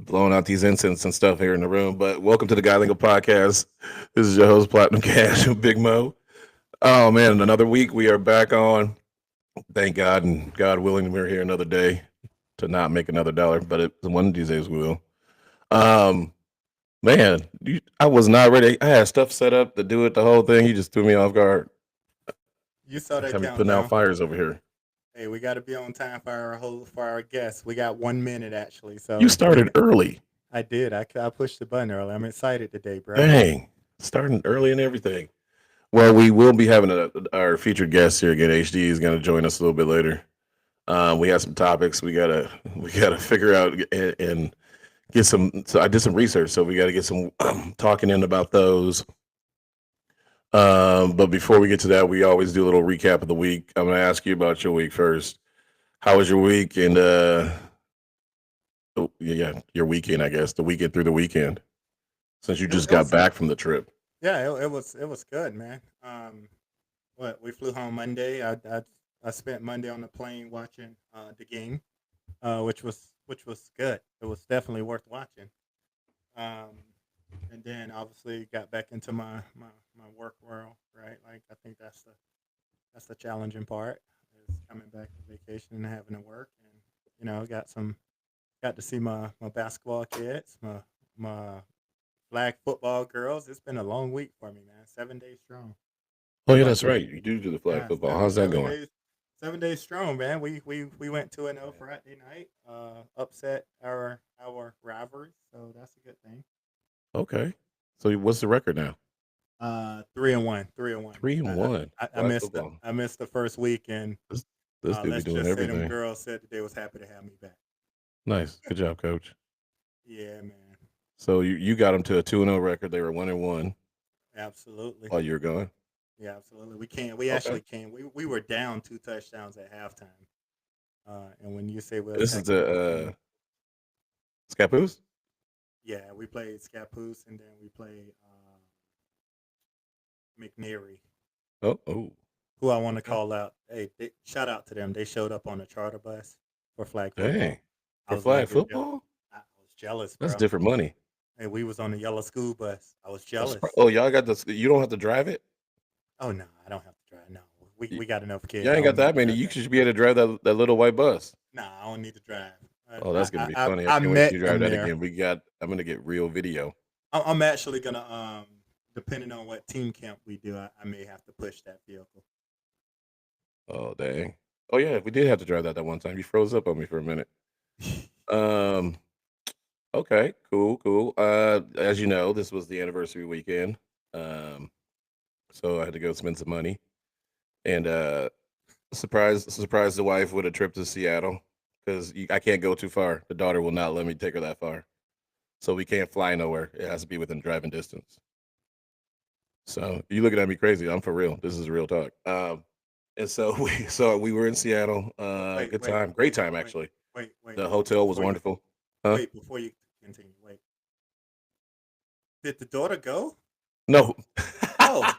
blowing out these incense and stuff here in the room. But welcome to the Guy Lingo Podcast. This is your host, Platinum Cash with Big Mo. Oh man, another week we are back on. Thank God and God willing, we're here another day to not make another dollar, but one of these days we will. Um, man, I was not ready. I had stuff set up to do it, the whole thing. You just threw me off guard. You saw Like that I'm putting out countdown. fires over here. Hey, we got to be on time for our guests. We got 1 minute actually, You so started early. I did. I pushed the button early. I'm excited today, bro. Dang, starting early and everything. Well, we will be having our featured guest here again. HD is going to join us a little bit later. We have some topics we gotta figure out and get some. So I did some research, so we got to get some talking in about those. But before we get to that, we always do a little recap of the week. I'm going to ask you about your week first. How was your week? And yeah, your weekend, I guess, the weekend through the weekend, since you just It got was back from the trip. yeah, it was good, man. What we flew home Monday. I spent Monday on the plane watching the game, which was good. It was definitely worth watching. Um, and then obviously got back into my work world, right? Like I think that's the challenging part is coming back from vacation and having to work, and got to see my basketball kids, my flag football girls. It's been a long week for me, man. 7 days strong. Oh What yeah, about that's you? right. You do the flag Yeah, football. How's that seven going? days. 7 days strong, man. We went 2-0 Friday night. Upset our rivalry, so that's a good thing. Okay. So what's the record now? 3-1, 3-1. 3-1. I Flag missed football. I missed the first week, and This this dude be let's doing just say them everything. girls said that they was happy to have me back. Nice. Good job, coach. Yeah, man. So you got them to a 2-0 record. They were 1-1 Absolutely. while you were gone. Yeah, absolutely. We can't. We Okay. actually can't. We were down 2 touchdowns at halftime. And when you say we This is attacked the other the team, Scappoose? yeah, we played Scappoose and then we played McNary, Oh. who I want to Okay. call out. Hey, shout out to them. They showed up on a charter bus for flag Dang. football. I For was a little flag bit jealous. football? I was jealous, That's bro. different money. Hey, we was on the yellow school bus. I was jealous. Oh, y'all got this. You don't have to drive it? Oh no, I don't have to drive. No, we Y- we got enough kids. Y'all I ain't don't got need that to many. drive You that. should be able to drive that little white bus. Nah, I don't need to drive. Oh, that's gonna be I funny. I I can't wait till met you drive them that there. again. I'm gonna get real video. I'm actually gonna depending on what team camp we do, I may have to push that vehicle. Oh dang. Oh yeah, we did have to drive that one time. You froze up on me for a minute. Um. Okay. Cool. As you know, this was the anniversary weekend. Um. So I had to go spend some money and surprise the wife with a trip to Seattle because I can't go too far. The daughter will not let me take her that far, so we can't fly nowhere. It has to be within driving distance. So you looking at me crazy? I'm for real. This is real talk. And so we were in Seattle. Wait, Good wait, time, great wait, time wait, actually. The wait. hotel was wonderful. Huh? Before you continue. Wait, did the daughter go? No. Oh,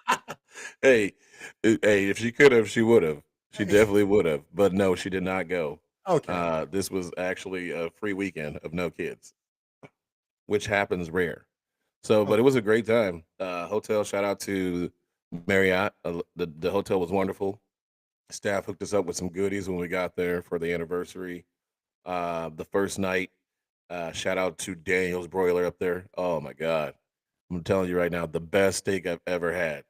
hey, hey, if she could have, she would have. She hey, definitely would have. But no, she did not go. okay. This was actually a free weekend of no kids, which happens rare. So, but it Okay. was a great time. Hotel, shout out to Marriott. The hotel was wonderful. Staff hooked us up with some goodies when we got there for the anniversary. The first night, shout out to Daniel's Broiler up there. Oh my God. I'm telling you right now, the best steak I've ever had.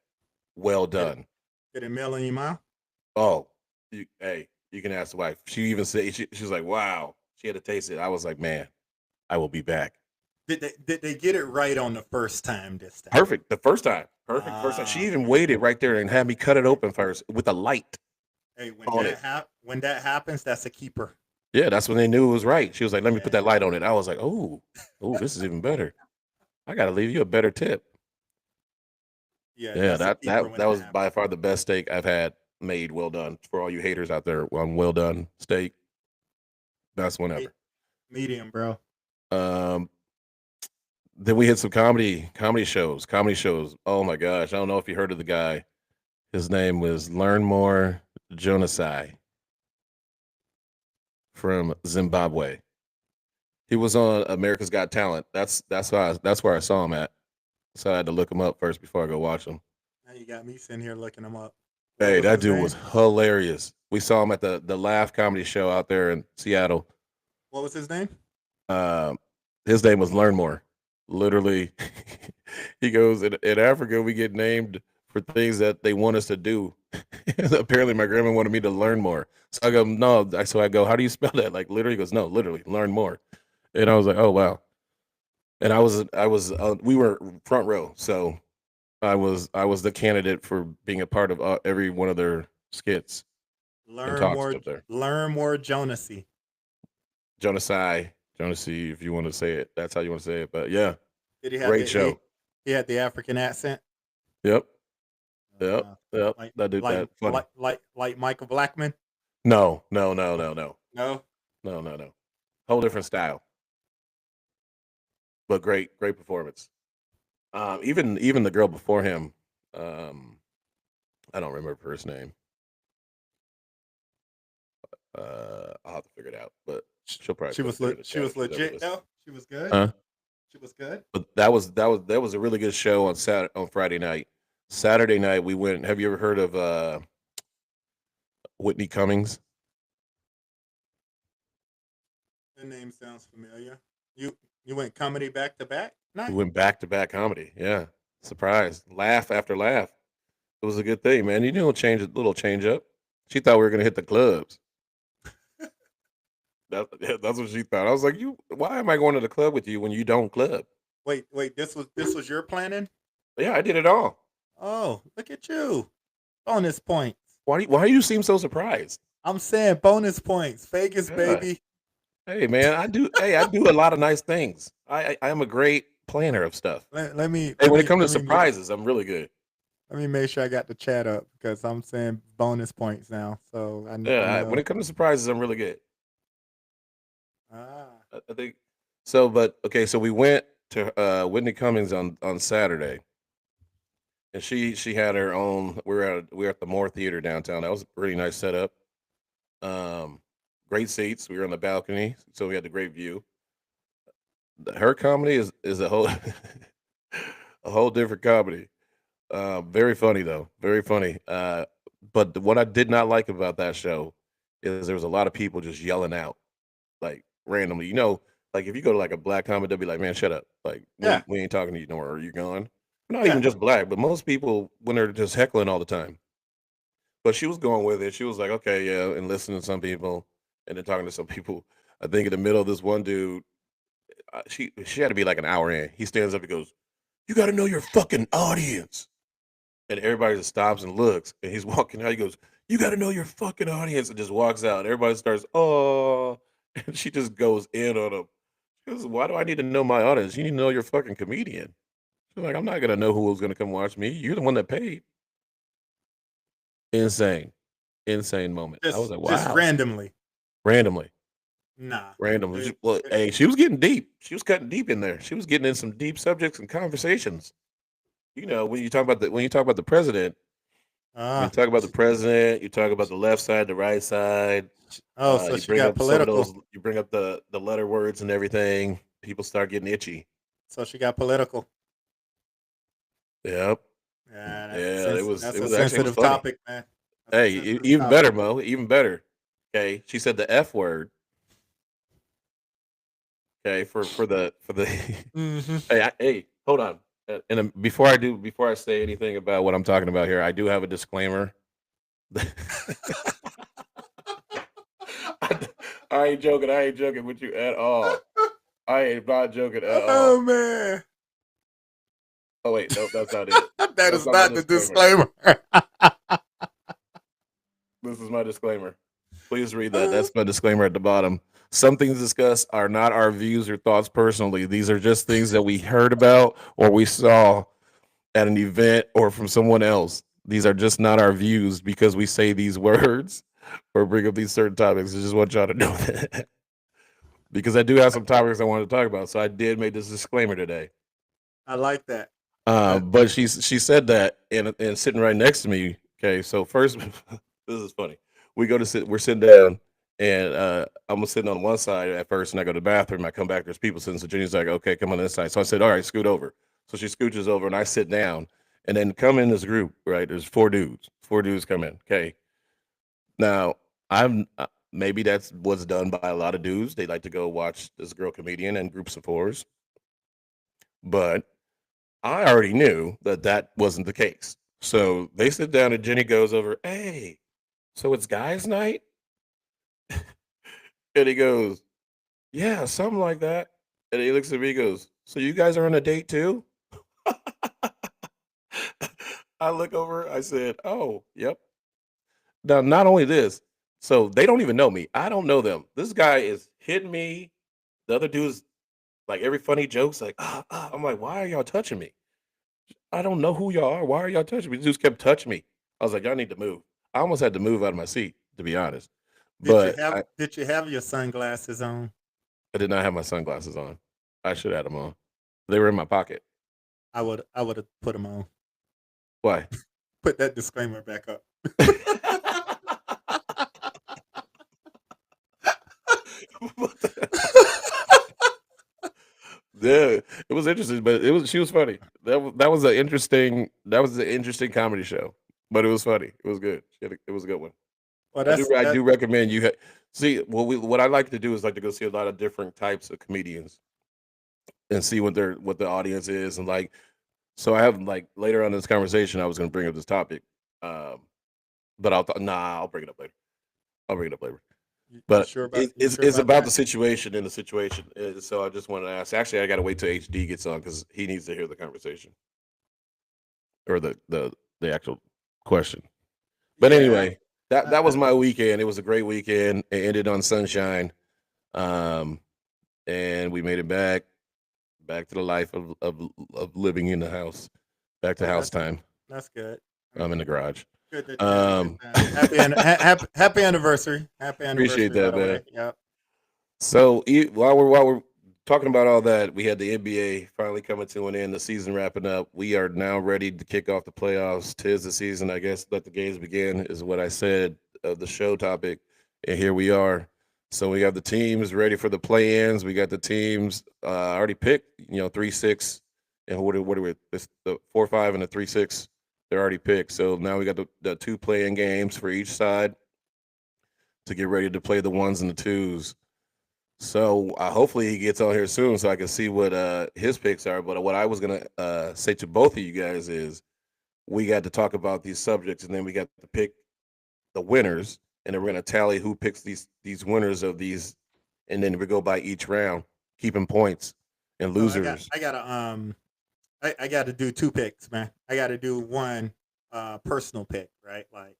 Well Did it done. did it melt in your mouth? Oh, hey, you can ask the wife. She even said she was like, "Wow." She had to taste it. I was like, "Man, I will be back." Did they get it right on the first time this time? Perfect. The first time. Perfect. First time. She even Okay. waited right there and had me cut it Hey, open first with a light hey, on it. when that happens, that's a keeper. Yeah, that's when they knew it was right. She was like, "Let me put that Yeah, light on it." I was like, "Oh, this is even better. I got to leave you a better tip." yeah, Yeah, that's a that keeper that when that that was happens. by far the best steak I've had made. Well done for all you haters out there on well done steak. Best one Me- ever. Medium, bro. Um, then we hit some comedy shows. Oh my gosh, I don't know if you heard of the guy. His name was Learn More Jonasai from Zimbabwe. He was on America's Got Talent. That's where I saw him at. So I had to look him up first before I go watch him. Now you got me sitting here looking him up. What Hey, was that his dude name? was hilarious. We saw him at the Laugh Comedy Show out there in Seattle. What was his name? Um, his name was Learn More. Literally, he goes in Africa. We get named for things that they want us to do. Apparently, my grandma wanted me to learn more. So I go, no. So I go, how do you spell that? Like literally, he goes, no, literally, learn more. And I was like, oh wow. And we were front row, so I was the candidate for being a part of every one of their skits and talks up there. Learn more, Jonasy. Jonasy, if you want to say it, that's how you want to say it. But yeah, Did he have great show. He had the African accent. Yep. Like That dude, that funny. like Michael Blackman. No. No. Whole different style, but great performance. Even the girl before him, I don't remember her first name. I'll have to figure it out, but she'll probably. She was legit. No, she was good. Huh? She was good. But that was a really good show on Friday night. Saturday night we went. Have you ever heard of Whitney Cummings? The name sounds familiar. You went comedy back to back? Nice. We went back to back comedy. Yeah, surprise, laugh after laugh. It was a good thing, man. You know, little change up. She thought we were gonna hit the clubs. That's what she thought. I was like, why am I going to the club with you when you don't club? Wait. This was your planning? Yeah, I did it all. Oh, look at you! Bonus points. Why do you seem so surprised? I'm saying bonus points. Vegas, Yeah. baby. Hey, man, I do a lot of nice things. I am a great planner of stuff. Let me. Hey, when it comes to surprises, I'm really good. Let me make sure I got the chat up because I'm saying bonus points now. So I know. Yeah, when it comes to surprises, I'm really good. Ah. I think so. But okay, so we went to Whitney Cummings on Saturday, and she had her own. We were at the Moore Theater downtown. That was a pretty nice setup. Great seats. We were on the balcony, so we had the great view. Her comedy is a whole a whole different comedy. Very funny though, very funny. But what I did not like about that show is there was a lot of people just yelling out like randomly. You know, like if you go to like a black comedy, they'll be like, "Man, shut up! Like Yeah. we ain't talking to you no more. Are you gone?" Not Yeah. even just black, but most people when they're just heckling all the time. But she was going with it. She was like, "Okay, yeah," and listening to some people, and then talking to some people. I think in the middle of this one dude, she had to be like an hour in. He stands up and goes, "You got to know your fucking audience." And everybody just stops and looks, and he's walking out. He goes, "You got to know your fucking audience," and just walks out. Everybody starts, "Oh," and she just goes in on him. She goes, "Why do I need to know my audience? You need to know your fucking comedian." She's like, "I'm not gonna know who's gonna come watch me. You're the one that paid." Insane moment. I was like, Just wow, randomly. randomly. Nah. Well, hey, she was getting deep. She was cutting deep in there. She was getting in some deep subjects and conversations. You know, when you talk about the president. You talk about the president. You talk about the left side, the right side. So you she bring got up political. you bring up the letter words and everything. People start getting itchy. So she got political. Yep. Yeah, it was that's it a was actually sensitive funny. topic, man. Hey, even better, Mo. Even better. Okay, she said the F word. Okay, for the Mhm. hey, hold on. And before I say anything about what I'm talking about here, I do have a disclaimer. I ain't joking. I ain't joking with you at all. I am not joking at all. Oh man, Oh wait, no, that's not it. that is not the disclaimer. This is my disclaimer. Please read that. That's my disclaimer at the bottom. Some things discussed are not our views or thoughts personally. These are just things that we heard about or we saw at an event or from someone else. These are just not our views because we say these words or bring up these certain topics. I just want y'all to know that. Because I do have some topics I wanted to talk about. So I did make this disclaimer today. I like that. But she said that and sitting right next to me. Okay, so first, this is funny. We're sitting down, And I'm sitting on one side at first, and I go to the bathroom. I come back, there's people sitting. So Jenny's like, "Okay, come on this side." So I said, "All right, scoot over." So she scooches over, and I sit down. And then come in this group, right? There's four dudes. Four dudes come in. Okay. Now I'm maybe that's what's done by a lot of dudes. They like to go watch this girl comedian in groups of fours, but I already knew that that wasn't the case. So they sit down, and Jenny goes over, "Hey, so it's guys' night?" And he goes, "Yeah, something like that." And he looks at me, he goes, "So you guys are on a date too?" I look over, I said, "Oh, yep." Now, not only this, so they don't even know me. I don't know them. This guy is hitting me. The other dude's like every funny joke's like, I'm like, why are y'all touching me? I don't know who y'all are. Why are y'all touching me? The dudes kept touching me. I was like, y'all need to move. I almost had to move out of my seat, to be honest. But Did you have your sunglasses on? I did not have my sunglasses on. I should have had them on. They were in my pocket. I would have put them on. Why? Put that disclaimer back up. Yeah, it was interesting, but she was funny. That was an interesting comedy show, but it was funny. It was good. It was a good one. Well, I do recommend you see what I like to do is like to go see a lot of different types of comedians and see what the audience is, and like so I have like later on in this conversation I was going to bring up this topic, um, but I'll bring it up later. I'll bring it up later. You But sure about it's about the that? situation and the situation. So I just wanted to ask. Actually, I got to wait till HD gets on because he needs to hear the conversation or the actual question. But Yeah, anyway, that was my weekend. It was a great weekend. It ended on sunshine, um, and we made it back to the life of living in the house, back to house time. that's good. I'm in the garage. Good that you had a good time. Happy anniversary. Happy Appreciate anniversary, by that, the way. man. Yep. So while we're talking about all that, we had the NBA finally coming to an end, the season wrapping up. We are now ready to kick off the playoffs. Tis the season, I guess. Let the games begin is what I said of the show topic, and here we are. So we have the teams ready for the play-ins. We got the teams already picked. 3-6, and what are we? It's the 4-5 and the 3-6. They're already picked. So now we got the two play-in games for each side to get ready to play the ones and the twos. So hopefully he gets on here soon so I can see what his picks are. But what I was gonna say to both of you guys is we got to talk about these subjects, and then we got to pick the winners, and then we're gonna tally who picks these winners of these, and then we go by each round, keeping points and So losers. I gotta do two picks, man. I gotta do one personal pick, right? Like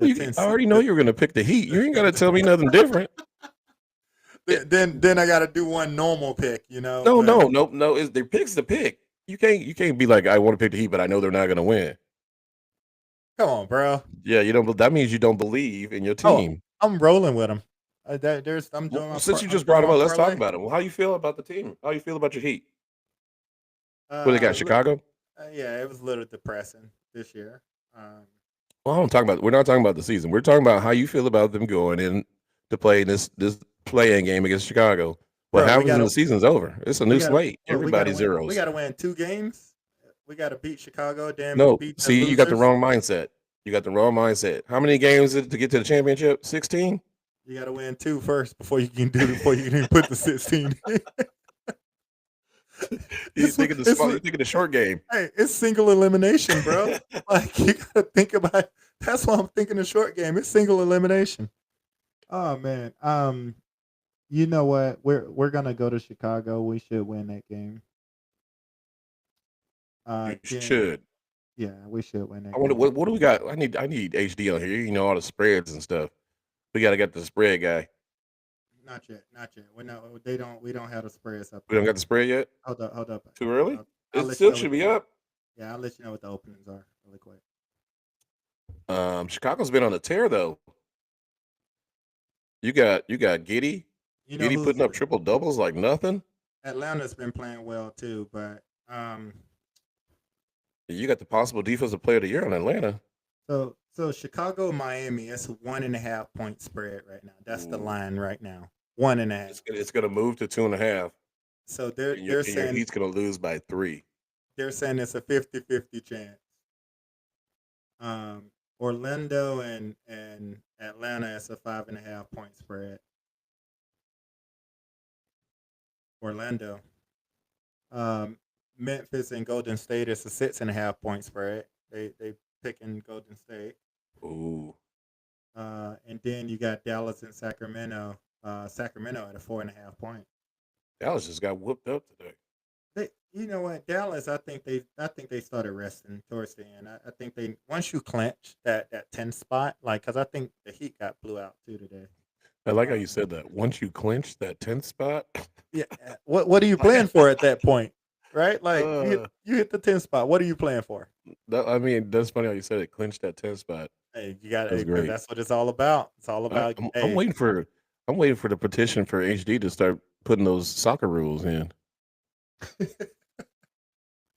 I already know you're gonna pick the Heat. You ain't gotta tell me nothing different. Then I gotta do one normal pick, No. It's their pick's the pick. You can't be like I want to pick the Heat, but I know they're not gonna win. Come on, bro. Yeah, you don't. That means you don't believe in your team. I'm rolling with them. I'm doing. Well, since you just brought them up, let's talk about them. Well, how you feel about the team? How you feel about your Heat? What they got? Chicago? Yeah, it was a little depressing this year. Well, we're not talking about the season. We're talking about how you feel about them going in to play this play-in game against Chicago. What happens when the season's over? It's a new slate. Everybody's zeros. We got to win 2 games. We got to beat Chicago. No, see, you got the wrong mindset. You got the wrong mindset. How many games is it to get to the championship? 16? You got to win 2 first before you can put the 16. You're thinking the short game. Hey, it's single elimination, bro. Like you gotta think about. That's why I'm thinking the short game. It's single elimination. Oh man. You know what? We're gonna go to Chicago. We should win that game. You should. Yeah, we should win that. I wonder what do we got? I need HD on here. You know all the spreads and stuff. We gotta get the spread guy. Not yet. We don't have the spreads up. We don't got the spread yet? Hold up. Too early? It still should be up. Yeah, I'll let you know what the openings are really quick. Chicago's been on a tear though. You got Giddy. Giddy putting up triple doubles like nothing. Atlanta's been playing well too, but you got the possible defensive player of the year on Atlanta. So Chicago, Miami, it's a 1.5 point spread right now. That's the Ooh. line right now. 1.5. It's gonna move to 2.5, So and your Heat's gonna lose by 3. they're saying it's a 50-50 chance. Um, Orlando and Atlanta is a 5.5 point spread. Orlando. Um, Memphis and Golden State is a 6.5 point spread. They picking Golden State. Ooh, And then you got Dallas and Sacramento. Sacramento at a 4.5 point. Dallas just got whooped up today. You know what, Dallas? I think they started resting towards the end. I think they once you clinch that 10 spot, like because I think the Heat got blew out too today. I like how Um, you said that. Once you clinch that 10th spot, yeah. What are you playing for at that point? Right? Like uh, you hit the 10 spot. What are you playing for? I mean, that's funny how you said it. Clinch that 10th spot. Hey, you got That's because great. that's what it's all about. It's all about I'm hey. waiting for the petition for HD to start putting those soccer rules in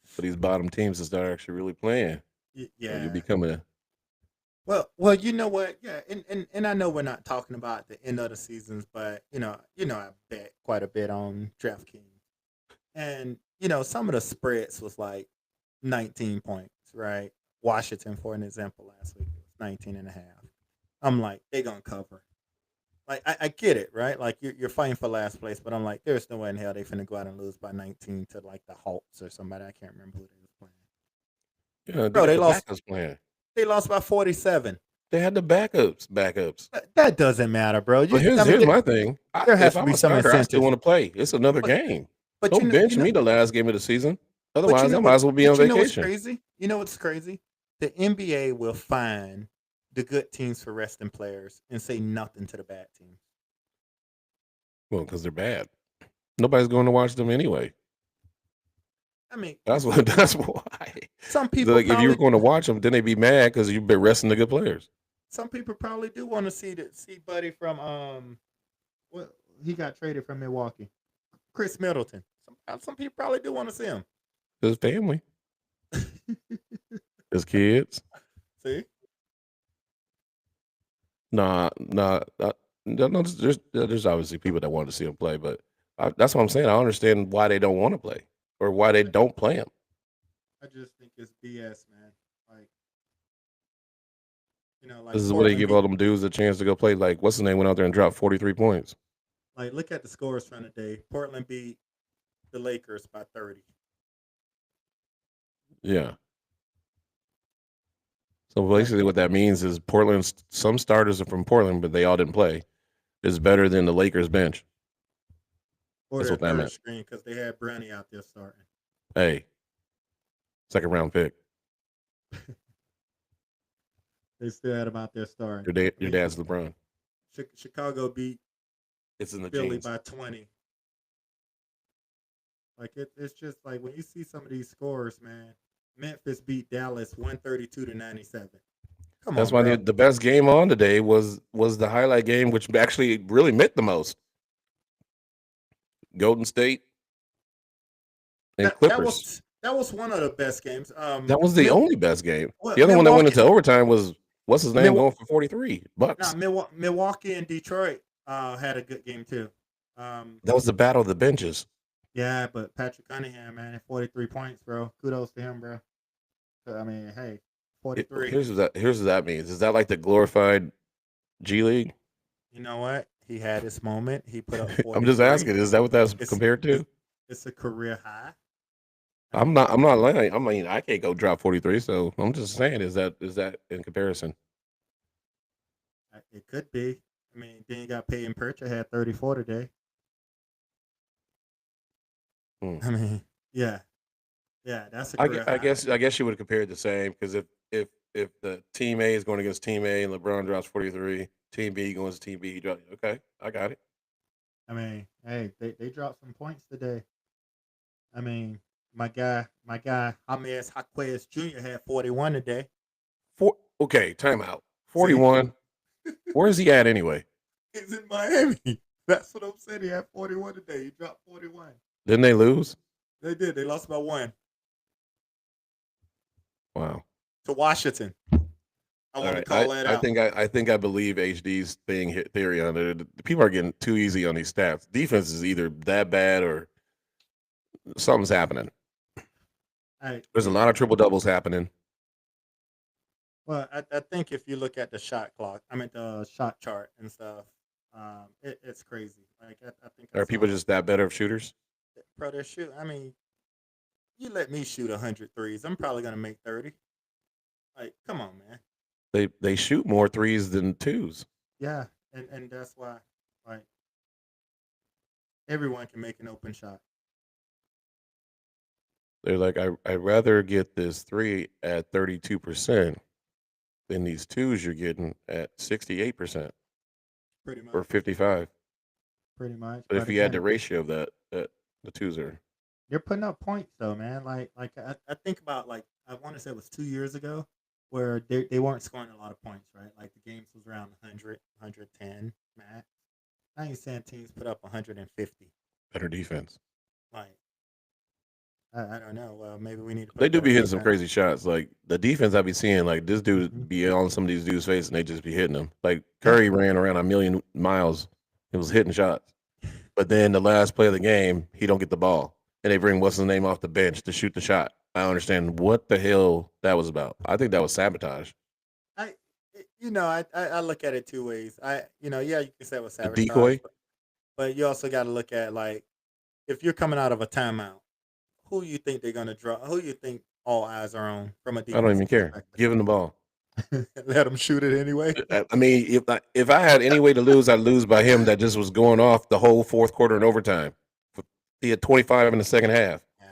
for these bottom teams to start actually really playing. So you're Yeah. becoming a Well, you know what? Yeah, and I know we're not talking about the end of the seasons, but I bet quite a bit on DraftKings, and some of the spreads was like 19 points, right? Washington, for an example, last week it was 19 and a half. I'm like, they gonna cover. Like, I get it, right? Like, you're fighting for last place, but I'm like, there's no way in hell they finna go out and lose by 19 to like the Hawks or somebody. I can't remember who they was playing. yeah. They Bro, got the backups playing. They lost by 47. They had the backups. That doesn't matter, bro. But here's my thing. There has If to I'm be a some starter, I still incentive. want to play. It's another But game. but Don't bench me the last game of the season. but Otherwise, I might as well be on you know what's vacation. crazy? You know what's crazy? The NBA will find the good teams for resting players and say nothing to the bad teams. Well, because they're bad. Nobody's going to watch them anyway. I mean, That's what. That's why. some people Like if you were probably going to watch them, then they'd be mad because you've been resting the good players. do want to see Buddy from what he got traded from Milwaukee, Chris Middleton. Some people probably do want to see him. His family, his kids. See, Nah. No, there's obviously people that want to see him play, but that's what I'm saying. I understand why they don't want to play or why they don't play him. I just think it's BS, man. Like like This is what they Portland give beat. all them dudes a chance to go play. Like what's his name went out there and dropped 43 points. Like, look at the scores from the day. Portland beat the Lakers by 30. Yeah. So Like, basically, what that means is Portland's some starters are from Portland, but they all didn't play. Is better than the Lakers bench. or That's their what that third meant. string because they had Brownie out there starting. Hey, second round pick. They still had him out there starting. Your dad's LeBron. Chicago beat It's in the Philly genes. by 20. Like, it's just like when you see some of these scores, man. Memphis beat Dallas 132-97. Come That's on, why bro. the best game on today was the highlight game, which actually really meant the most. Golden State and Clippers. That was one of the best games. That was the only best game. well, The other one that went Milwaukee- into overtime was what's his name Milwa- going for 43 bucks. Milwaukee and Detroit had a good game too. That was the battle of the benches. Yeah, but Patrick Cunningham, man, at 43 points, bro. Kudos to him, bro. I mean, hey, 43. Here's what that means. Is that like the glorified G League? You know what? He had his moment. He put up 43. I'm just asking. Is that what that's compared to? It's a career high. I'm not lying. I mean, I can't go drop 43. So I'm just saying, is that in comparison? It could be. I mean, then you got Peyton Pritchard had 34 today. I mean, yeah, that's a career high. I guess you would compare it the same because if the team A is going against team A and LeBron drops 43, team B going to team B, he drops. Okay, I got it. I mean, hey, they dropped some points today. I mean, my guy, James Jaquez Jr. had 41 today. Okay, timeout. 41. Where is he at anyway? He's in Miami. That's what I'm saying. He had 41 today. He dropped 41. Didn't they lose? They did. They lost by 1. Wow. To Washington. I All want to right, call that out. I think I believe HD's theory on it. The people are getting too easy on these stats. Defense is either that bad or something's happening. I, There's a you lot of know, triple doubles happening. well, I think if you look at the shot clock, I mean the shot chart and stuff, it's crazy. Like I think I Are people saw, just that better of shooters? bro, they're shoot. I mean, you let me shoot 100 threes, I'm probably gonna make 30. Like, come on, man. They shoot more threes than twos. Yeah, and that's why, like, everyone can make an open shot. They're like, I'd rather get this three at 32% than these twos you're getting at 68% Pretty or much, 55. pretty much. But But if you add the again, ratio of that the twos are. they're putting up points though, man. Like I think about, like, I want to say it was 2 years ago where they weren't scoring a lot of points, right? Like the games was around 100, 110 max. I ain't saying teams put up 150. Better defense. Like, I don't know. Well, maybe we need to They put do better be hitting some defense. crazy shots. Like the defense I be seeing, like this Hmm. dude be on some of these dudes' face and they just be hitting them. Like Yeah, Curry ran around a million miles. He was hitting shots. But then the last play of the game, he don't get the ball. And they bring what's his name off the bench to shoot the shot. I don't understand what the hell that was about. I think that was sabotage. I I look at it two ways. Yeah, you can say it was A sabotage, decoy? but you also got to look at, like, if you're coming out of a timeout, who you think they're gonna draw? Who you think all eyes are on from a I don't even defensive care. perspective? Give him the ball. Let them shoot it anyway. I mean, if I had any way to lose, I'd lose by him that just was going off the whole fourth quarter and overtime. He had 25 in the second half Yeah,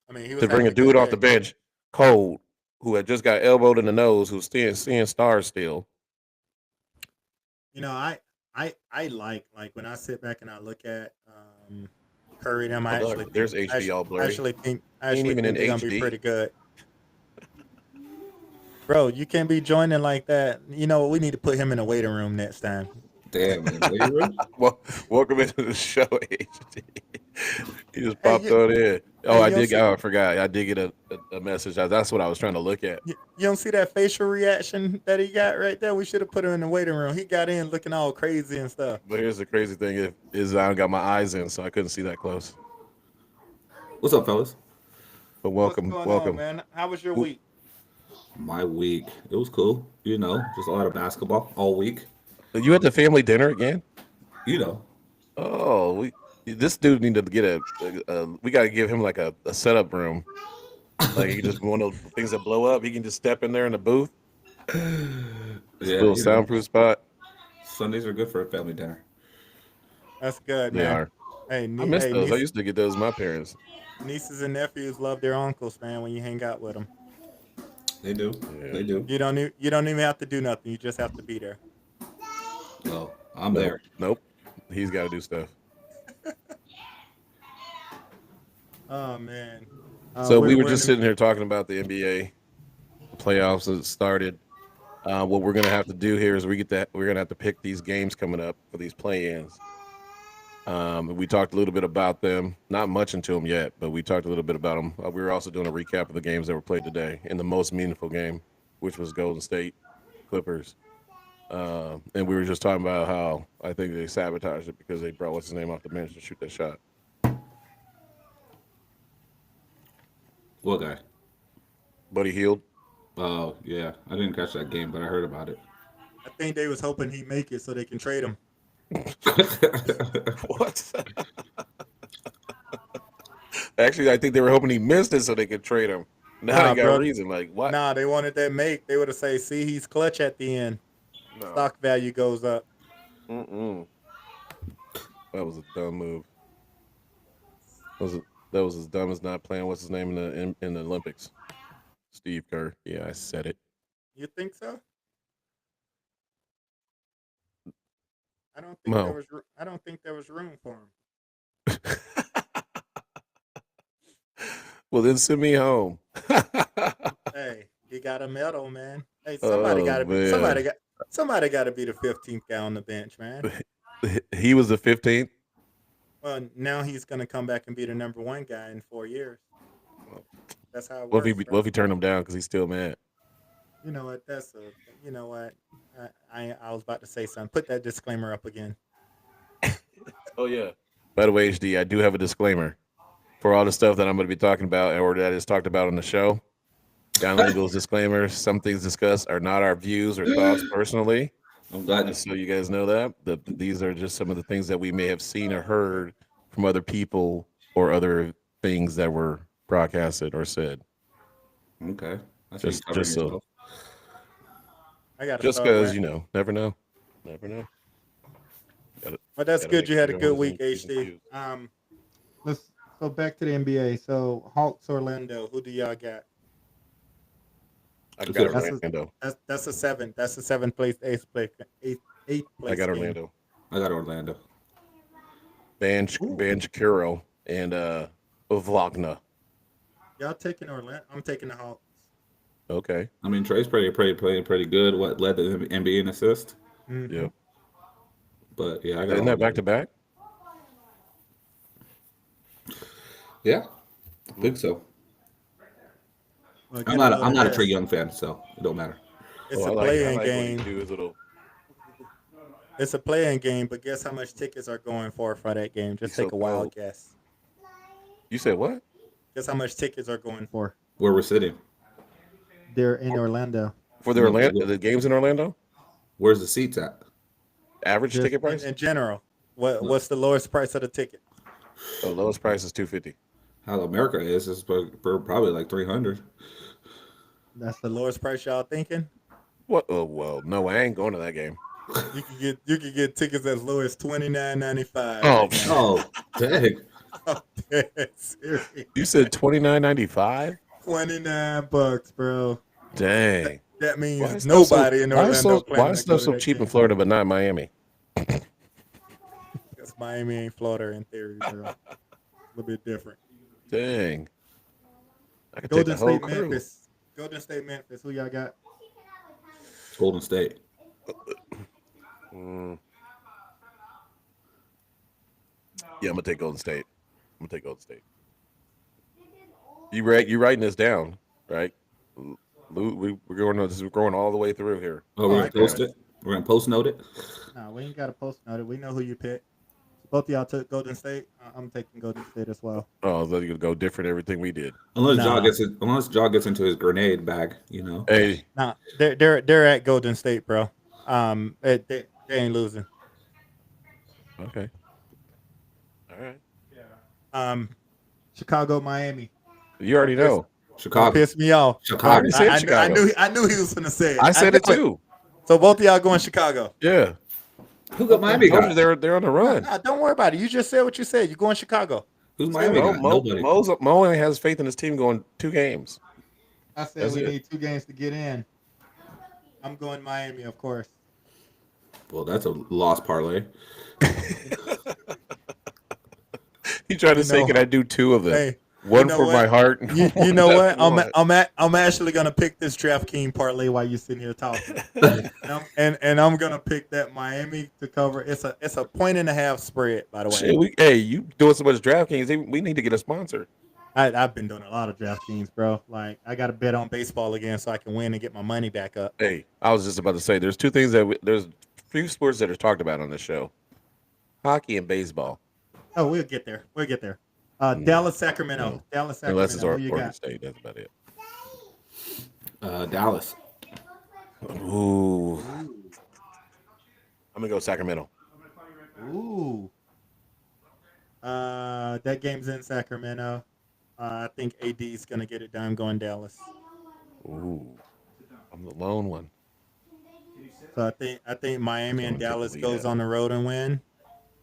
I mean, he was to bring having a a good dude off the day. bench, cold, who had just got elbowed in the nose, who's seeing stars still. I like when I sit back and I look at Curry and them. Oh, there's HD all blurry. I He ain't actually even in think they're gonna be HD. pretty good, bro. You can't be joining like that. You know what? We need to put him in the waiting room next time. Damn, man. Waiting room? Well, welcome into the show, HD. He just Hey, popped on in. Oh, hey, you don't see I forgot. I did get a message. That's what I was trying to look at. you don't see that facial reaction that he got right there? We should have put him in the waiting room. He got in looking all crazy and stuff. But here's the crazy thing: is I got my eyes in, so I couldn't see that close. What's up, fellas? But What's welcome, going on, welcome. man? How was your Who- week? My week. It was cool. Just a lot of basketball all week. You at the family dinner again? You know. Oh, this dude need to get we got to give him like a setup room. Like he just one of those things that blow up. He can just step in there in the booth, Yeah, little soundproof spot. Sundays are good for a family dinner. That's good, They man. are. Hey, I miss those. I niece, used to get those with my parents. nieces and nephews love their uncles, man. When you hang out with them, They do. Yeah. They do. you don't even have to do nothing. You just have to be there. No, I'm Nope. there. Nope. He's got to do stuff. Oh man. So we were We're in just the, sitting here talking about the NBA playoffs that started. What we're gonna have to do here is we're gonna have to pick these games coming up for these play-ins. We talked a little bit about them, not much into them yet, but we talked a little bit about them. We were also doing a recap of the games that were played today in the most meaningful game, which was Golden State Clippers. And we were just talking about how I think they sabotaged it because they brought what's his name off the bench to shoot that shot. What guy? Buddy Hield. Oh, yeah. I didn't catch that game, but I heard about it. I think they was hoping he'd make it so they can trade him. What? Actually, I think they were hoping he missed it so they could trade him. Now Nah, they got bro. a reason. Like what? Nah, they wanted that make. They would have said, "See, he's clutch at the end. No. Stock value goes up." Mm-mm. That was a dumb move. That was as dumb as not playing. What's his name in the Olympics? Steve Kerr. Yeah, I said it. You think so? I don't think Mo. I don't think there was room for him. Well, then send me home. Hey, he got a medal, man. Hey, Oh man, somebody got to be the 15th guy on the bench, man. he was the 15th. Well, now he's gonna come back and be the number one guy in 4 years. That's how it What works, if bro. he turned him down because he's still mad? You know what? You know what? I was about to say something. Put that disclaimer up again. Oh yeah. By the way, HD, I do have a disclaimer for all the stuff that I'm going to be talking about or that is talked about on the show. Guy Lingo's disclaimer: some things discussed are not our views or thoughts personally. I'm glad. Just so you guys know that these are just some of the things that we may have seen or heard from other people or other things that were broadcasted or said. Okay. That's how you Just cover just so yourself. I got to just start because wearing. never know, never know. But that's Gotta good. make You had a sure good everyone's week, in T's and HD. Q's. Let's go back to the NBA. So Hawks, Orlando. Who do y'all got? I That's got it. Orlando. That's a seven. That's a seventh place, eighth I place got game. Orlando. I got Orlando. Ban Ooh. Shakiro and Vlogna. Y'all taking Orlando? I'm taking the Hawks. Okay. I mean, Trey's playing pretty good. What led the NBA in assist? Mhm. Yeah. But yeah, I got Isn't that Orlando. back to back? Yeah, I think so. Well, I'm get a not. load I'm of not a Trey this. Young fan, so it don't matter. It's I a like play-in what he game. do his little. It's a play-in game, but guess how much tickets are going for that game? Just He's take so a wild cold. guess. You said what? Guess how much tickets are going for? Where we're sitting. They're in Orlando. For the No, Orlando, the games in Orlando? Where's the seats at? Average Just ticket price? in general. Look, What's the lowest price of the ticket? The lowest price is $250. how America is probably like 300. That's the lowest price y'all thinking? What? Oh well, no, I ain't going to that game. You can get tickets as low as $29.95 Oh, right now. Oh, dang! I'm dead serious. You said $29.95? $29, bro. Dang. That Why means is stuff so? nobody in Why is Orlando so? Why planning is to go stuff to so that cheap in game. Florida but not in Miami? Because Miami ain't Florida in theory, bro. A little bit different. Dang. I could take the Golden whole State, crew. Memphis. Golden State, Memphis. Who y'all got? Golden State. Mm. Yeah, I'm gonna take Golden State. I'm gonna take Golden State. You writing this down, right? We're going all the way through here. Oh, we're Oh, gonna I post got it. We're gonna post note it. No, we ain't got a post note. We know who you picked. Both of y'all took Golden State. I'm taking Golden State as well. Oh, so you could go different everything we did. Unless Nah. Jaw gets into his grenade bag, you know. Hey, Nah, they're at Golden State, bro. They ain't losing. okay, all right. Chicago, Miami. You already know. Chicago. Pissed me off. Chicago. I already said I Chicago. knew he was gonna say it. I said knew it too. So both of y'all going Chicago. Yeah. Who got Miami? Told you Got? they're on the run. Nah, don't worry about it. You just said what you said. You going Chicago. Who's Miami got? Nobody. Mo only has faith in his team going 2 games. I said That's we it. need 2 games to get in. I'm going Miami, of course. Well, that's a lost parlay. He tried to You say, know- "Can I do 2 of them? Hey, One know for what? my heart." you one know that what? I want. I'm actually gonna pick this DraftKings parlay while you're sitting here talking, and I'm gonna pick that Miami to cover. It's a 1.5 spread, by the way. Shit, hey, you doing so much DraftKings? We need to get a sponsor. I've been doing a lot of DraftKings, bro. Like I got to bet on baseball again so I can win and get my money back up. Hey, I was just about to say, there's 2 things there's few sports that are talked about on this show: hockey and baseball. Oh, we'll get there. Dallas, Sacramento. No. Dallas, Unless Sacramento. it's Who you Oregon got? State, that's about it. Dallas. Ooh, I'm gonna go Sacramento. Ooh. That game's in Sacramento. I think AD is gonna get it done. I'm going Dallas. Ooh, I'm the lone one. So I think Miami and Someone took the Dallas lead goes out. on the road and win.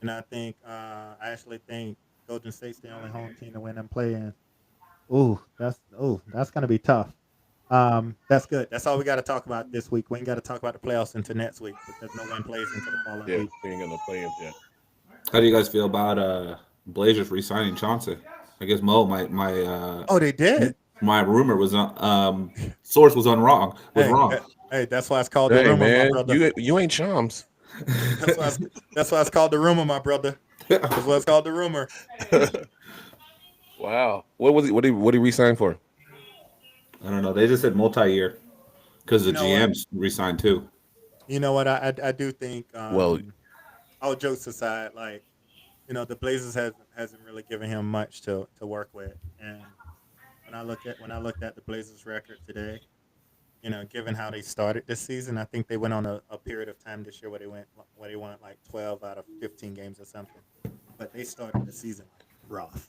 And I actually think Golden State's the only home team to win and play in. That's gonna be tough. That's good. That's all we got to talk about this week. We ain't got to talk about the playoffs until next week because no one plays until the following Yeah, week. we ain't gonna play him yet. How do you guys feel about Blazers re-signing Chauncey? I guess Mo, my Oh, they did. my rumor was source was wrong. Wrong. Hey, that's why it's called the Hey rumor, my man, brother. you ain't chums. That's why it's called the rumor, my brother. That's why it's called the rumor. Wow. What was he? What did he resign for? I don't know. They just said multi-year. because the You know what? GMs resigned too. You know what? I do think. Well, All jokes aside, like the Blazers hasn't really given him much to work with. And when I looked at the Blazers record today, given how they started this season, I think they went on a period of time this year where they won like 12 out of 15 games or something. But they started the season like rough.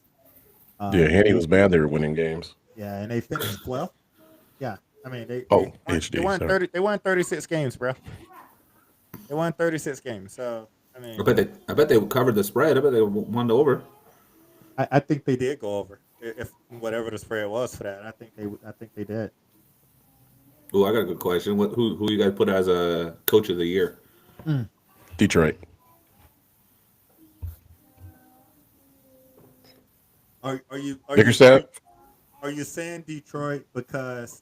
yeah, And Henny was bad. They were winning games. and they finished 12th. Yeah, I mean Oh, they HD. won Sorry. 30. They won 36 games, bro. They won 36 games. So I I mean, bet they covered the spread. I bet they won the over. I think they did go over if whatever the spread was for that. I think they did. Oh, I got a good question. Who you guys put as a coach of the year? Detroit. Bickerstaff. Are you saying Detroit because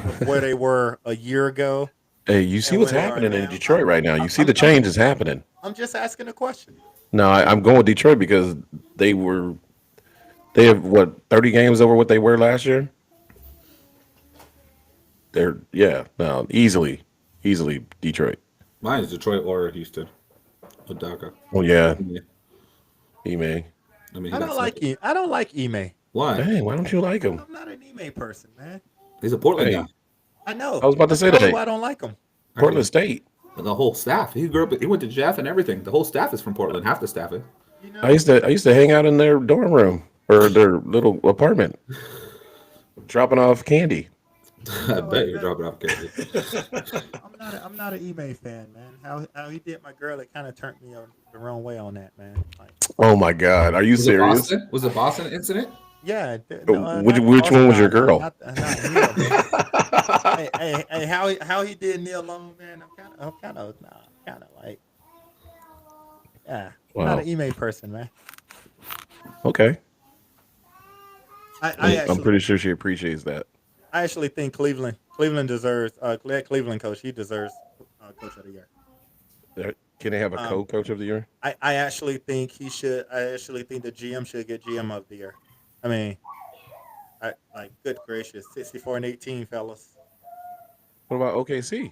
of where they were a year ago Hey, you see and what's where they are happening in now? Detroit right now. You see the I'm changes happening. I'm just asking a question. No, I'm going with Detroit because they have what 30 games over what they were last year. No, easily Detroit. Mine is Detroit or Houston. Odaka. Well, yeah, Yeah. he may. I mean, I don't like I don't like Ime. Why? Dang, why don't you like him? I'm not an Ime person, man. He's a Portland Hey, guy. I know. I was about to That's say probably that. why I don't like him. Portland State. The whole staff. He grew up. He went to Jeff and everything. The whole staff is from Portland. Half the staff is. You I know, used to hang out in their dorm room or their little apartment, dropping off candy. I know bet what, you're man? dropping off candy. I'm not an Ime fan, man. How he did my girl, it kind of turned me on the wrong way on that, man. Like, Oh my God, are you Was it serious? Boston? Was it Boston incident? yeah, Which one was your girl? Not Neil, man. Hey, how he did Neil Long, man? I'm kind of like, yeah, I'm not Wow. an Ime person, man. Okay, I I'm pretty sure she appreciates that. I actually think Cleveland deserves Cleveland coach. He deserves coach of the year. Can they have a Um, co-coach of the year? I actually think he should. I actually think the GM should get GM of the year. I mean, good gracious, 64-18, fellas. What about OKC?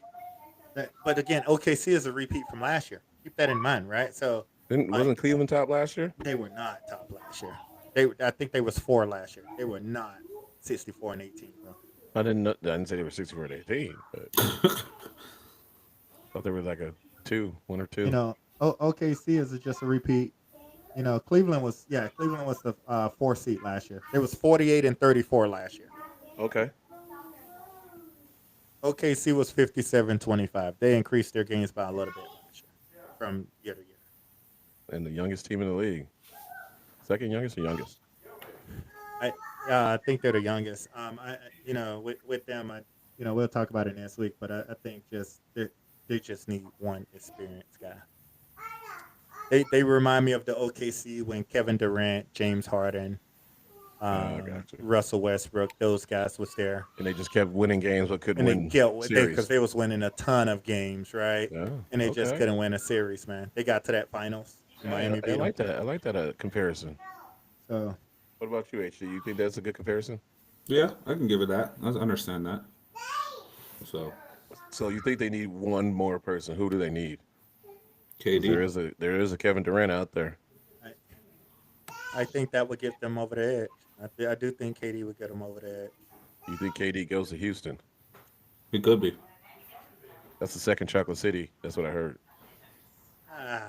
But again, OKC is a repeat from last year. Keep that in mind, right? So like Wasn't Cleveland top last year? they were not top last year. I think they was 4 last year. They were not 64-18, bro. I didn't say they were 64 to 18, but thought they were like a 1 or 2. OKC is just a repeat. Cleveland was the 4 seed last year. It was 48-34 last year. Okay. OKC was 57-25. They increased their gains by a little bit last year from year to year. And the youngest team in the league. Second youngest or youngest? I think they're the youngest. With them, we'll talk about it next week. But I think they just need one experienced guy. They remind me of the OKC when Kevin Durant, James Harden, Gotcha. Russell Westbrook, those guys was there, And they just kept winning games but couldn't and they win killed series. because they was winning a ton of games, right? Yeah, And they just okay. couldn't win a series, man. They got to that finals. Miami I beat like them. that. I like that comparison. So What about you, HD? You think that's a good comparison? Yeah, I can give it that. I understand that. So, So you think they need one more person? Who do they need? 'Cause KD. there is a Kevin Durant out there. I think that would get them over the edge. I do think KD would get them over the edge. You think KD goes to Houston? He could be. That's the second chocolate city. That's what I heard. Ah,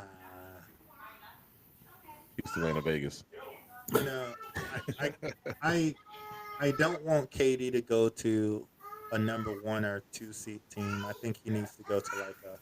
Houston, Atlanta, Vegas. you know, I, I, I don't want KD to go to a number 1 or 2 seed team. I think he needs to go to like a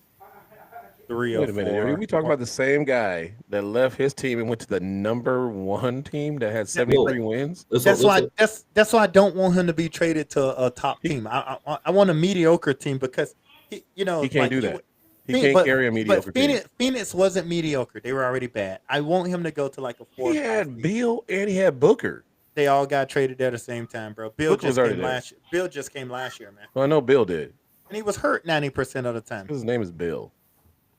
3 or Wait a minute. 4. Are we talking about the same guy that left his team and went to the number 1 team that had 73 wins? That's why I don't want him to be traded to a top team. I want a mediocre team because He can't do that. He can't but, carry a mediocre team. Phoenix wasn't mediocre. They were already bad. I want him to go to like a 4. He had Beal and he had Booker. They all got traded at the same time, bro. Bill Booker was just already came there. last year. Bill just came last year, man. Well, I know Bill did. And he was hurt 90% of the time. His name is Bill.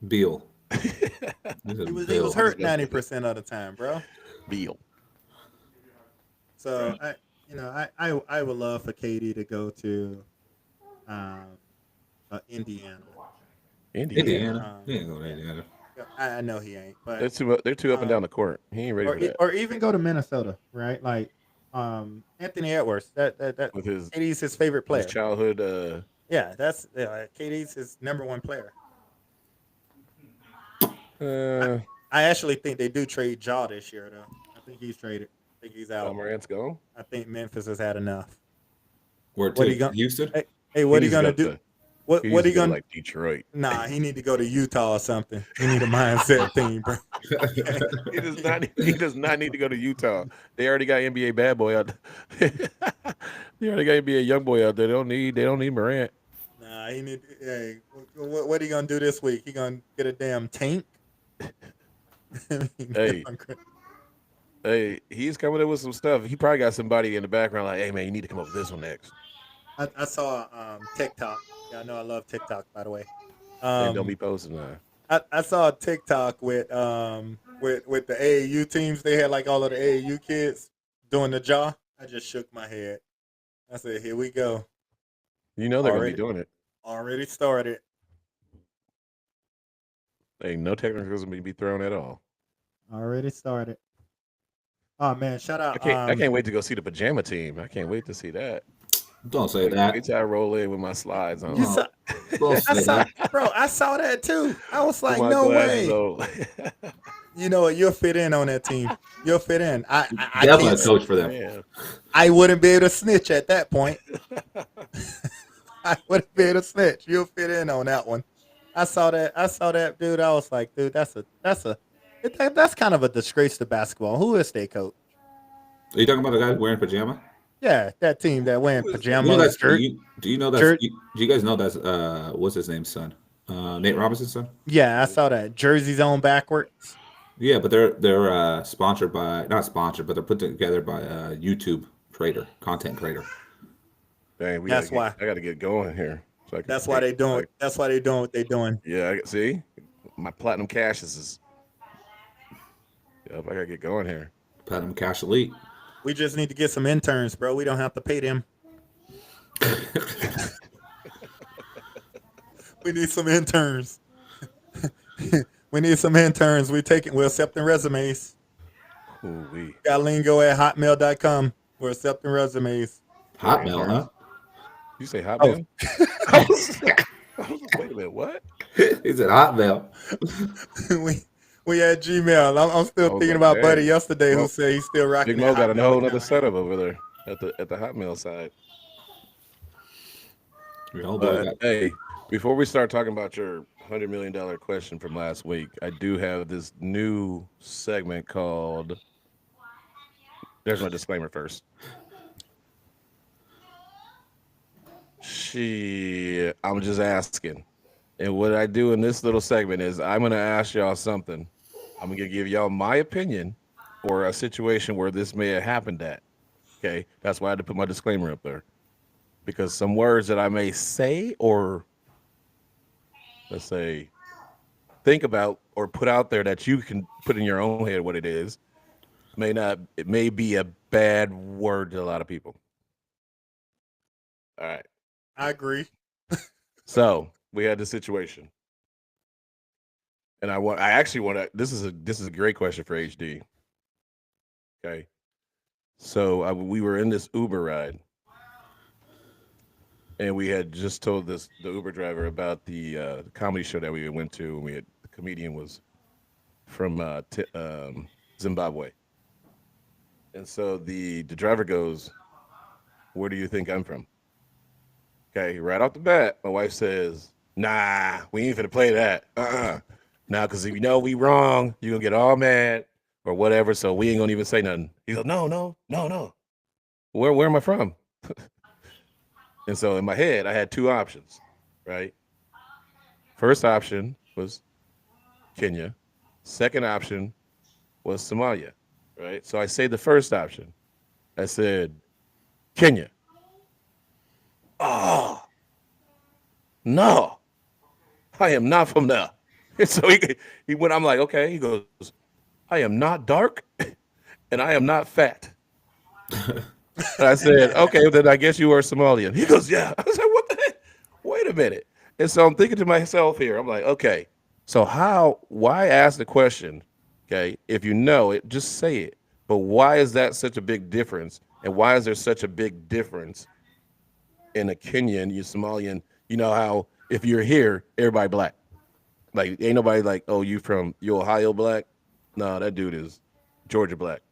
Beal. He was hurt 90% of the time, bro. Beal. So I would love for KD to go to Indiana. Indiana. Um, He ain't going to yeah, Indiana. I know he ain't, but They're too up and down um, the court. He ain't ready for that or even go to Minnesota, right? Like Anthony Edwards. That with his KD's his favorite player. childhood. Yeah, that's KD's his number one player. I, Uh, I actually think they do trade Jaw this year, though. I think he's traded. I think he's out. Morant's gone. I think Memphis has had enough. Where What are to? you going? Houston? Hey, He what are you needs to gonna go do? to. He What needs are to you go to gonna? like Detroit. Nah, he need to go to Utah or something. He need a mindset team, bro. He does not. He does not need to go to Utah. They already got NBA bad boy out. They already got NBA young boy out there. They don't need. They don't need Morant. Nah, he need. Hey, what are you gonna do this week? He gonna get a damn tank? Hey, hey, he's coming in with some stuff. He probably got somebody in the background like, "Hey man, you need to come up with this one next." I saw TikTok. Yeah, I know I love TikTok, by the way. And don't be Um, posting that. I saw a TikTok with the AAU teams. They had like all of the AAU kids doing the jaw. I just shook my head. I said, "Here we go. You know they're gonna be Already, doing it. already started." Ain't no technicals gonna be thrown at all. Already started. Oh man, shout out. I can't wait to go see the pajama team. I can't wait to see that. Don't say Wait that. till I roll in with my slides on. You Oh, saw, don't I say saw, that. bro. I saw that too. I was With like, my no glasses way. on. You know what? You'll fit in on that team. You'll fit in. I Definitely can't. a coach for them. Man. I wouldn't be able to snitch at that point. I wouldn't be able to snitch. You'll fit in on that one. I saw that, dude. I was like, dude, that's kind of a disgrace to basketball. Who is their coach? Are you talking about the guy wearing pajama? Yeah, that team that wearing You know pajamas, that's shirt. do you know that's Shirt. do you guys know that's what's his name's son? Nate Robinson's son? Yeah, I saw that. Jerseys on backwards. Yeah, but they're sponsored by not sponsored, but they're put together by a YouTube creator, content creator. Dang, That's why. I gotta get going here. So I can That's why they doing. That's why they doing what they doing. Yeah, see? My platinum cash is yep, I gotta get going here. Platinum Cash Elite. We just need to get some interns, bro. We don't have to pay them. We need some interns. We need some interns. We're accepting resumes. Ooh-wee. Got lingo at hotmail.com. We're accepting resumes. Hotmail, huh? You say hot Oh. man? I was like, wait a minute, what? He said Hotmail. we had Gmail. I'm still was thinking like, about dang. Buddy yesterday who Well, said he's still rocking Big Mo that got a Hotmail whole other account. setup over there at the Hotmail side. Your But hey, before we start talking about your $100 million question from last week, I do have this new segment called. There's my disclaimer first. I'm just asking. And what I do in this little segment is I'm going to ask y'all something. I'm going to give y'all my opinion for a situation where this may have happened at. Okay. That's why I had to put my disclaimer up there. Because some words that I may say or, let's say, think about or put out there that you can put in your own head what it is, it may be a bad word to a lot of people. All right. I agree. So we had this situation, and I actually want to. This is a great question for HD. Okay, so we were in this Uber ride, and we had just told the Uber driver about the comedy show that we went to, and the comedian was from Zimbabwe, and so the driver goes, "Where do you think I'm from?" Okay, right off the bat, my wife says, "Nah, we ain't finna play that. Now, because if you know we wrong, you're gonna get all mad or whatever, so we ain't gonna even say nothing." He goes, No. Where am I from? And so in my head, I had two options, right? First option was Kenya. Second option was Somalia, right? So I say the first option. I said, Kenya. Oh, no, I am not from there. And so he went, I'm like, okay. He goes, I am not dark and I am not fat. And I said, okay, then I guess you are Somalian. He goes, yeah. I was like, what the heck? Wait a minute. And so I'm thinking to myself here, I'm like, okay, so why ask the question? Okay, if you know it, just say it. But why is that such a big difference? And why is there such a big difference in a Kenyan, you Somalian? You know how if you're here, everybody black. Like ain't nobody like, oh, you Ohio black? No, that dude is Georgia black.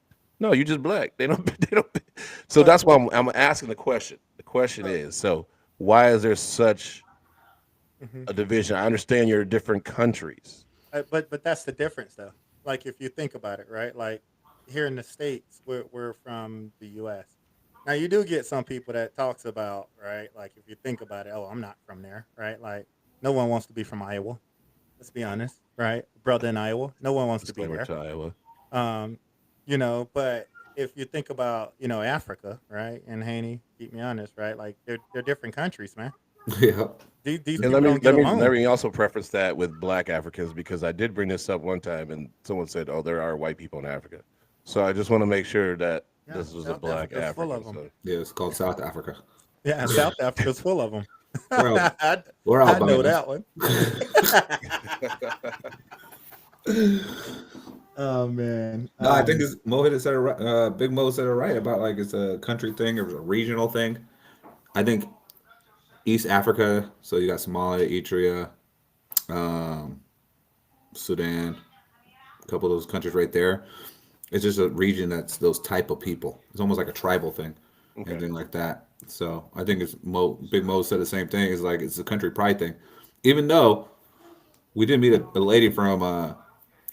No, you just black. They don't. They don't. So But that's why I'm asking the question. The question uh, is, so why is there such mhm. a division? I understand you're different countries. But that's the difference though. Like if you think about it, right? Like here in the states, we're from the U.S. Now you do get some people that talks about right. Like if you think about it, oh, I'm not from there, right? Like no one wants to be from Iowa. Let's be honest, right? Brother in Iowa, no one wants to be Disclaimer there. to Iowa. Um, but if you think about Africa, right, and Haney, keep me honest, right? Like they're different countries, man. Yeah. These And people don't get let along. me also preface that with black Africans because I did bring this up one time and someone said, "Oh, there are white people in Africa." So I just want to make sure that Yeah, this was a South black Africa's full African. of them. So Yeah, it's called South Africa. Yeah, South Africa's full of them. We're all I, we're I know albinos. that one. Oh man. No, I think it's Mo hit it said it right. Big Mo said it right about like it's a country thing or a regional thing. I think East Africa, so you got Somalia, Eritrea, um, Sudan, a couple of those countries right there. It's just a region that's those type of people. It's almost like a tribal thing, okay, anything like that. So I think it's Mo. Big Mo said the same thing. It's like it's a country pride thing. Even though we did meet a lady from,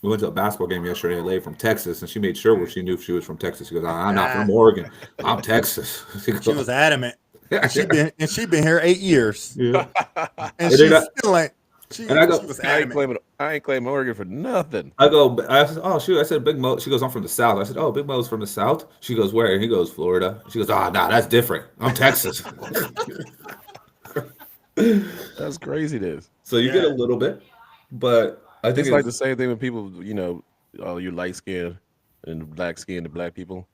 we went to a basketball game yesterday. A lady from Texas, and she made sure she knew she was from Texas. She goes, "I'm not from Oregon. I'm Texas." She She goes, was adamant, yeah, and she been here 8 years, yeah. and And then she still ain't. and She was adamant. I ain't claiming Oregon for nothing. I said, oh shoot, I said Big Mo. She goes, I'm from the South. I said, oh, Big Mo's from the South. She goes, where? And he goes, Florida. She goes, oh, nah, that's different. I'm Texas. That's crazy. This. So you get a Yeah, little bit, but I think It's like it's the same thing with people. Oh, you light skinned and black skinned to black people.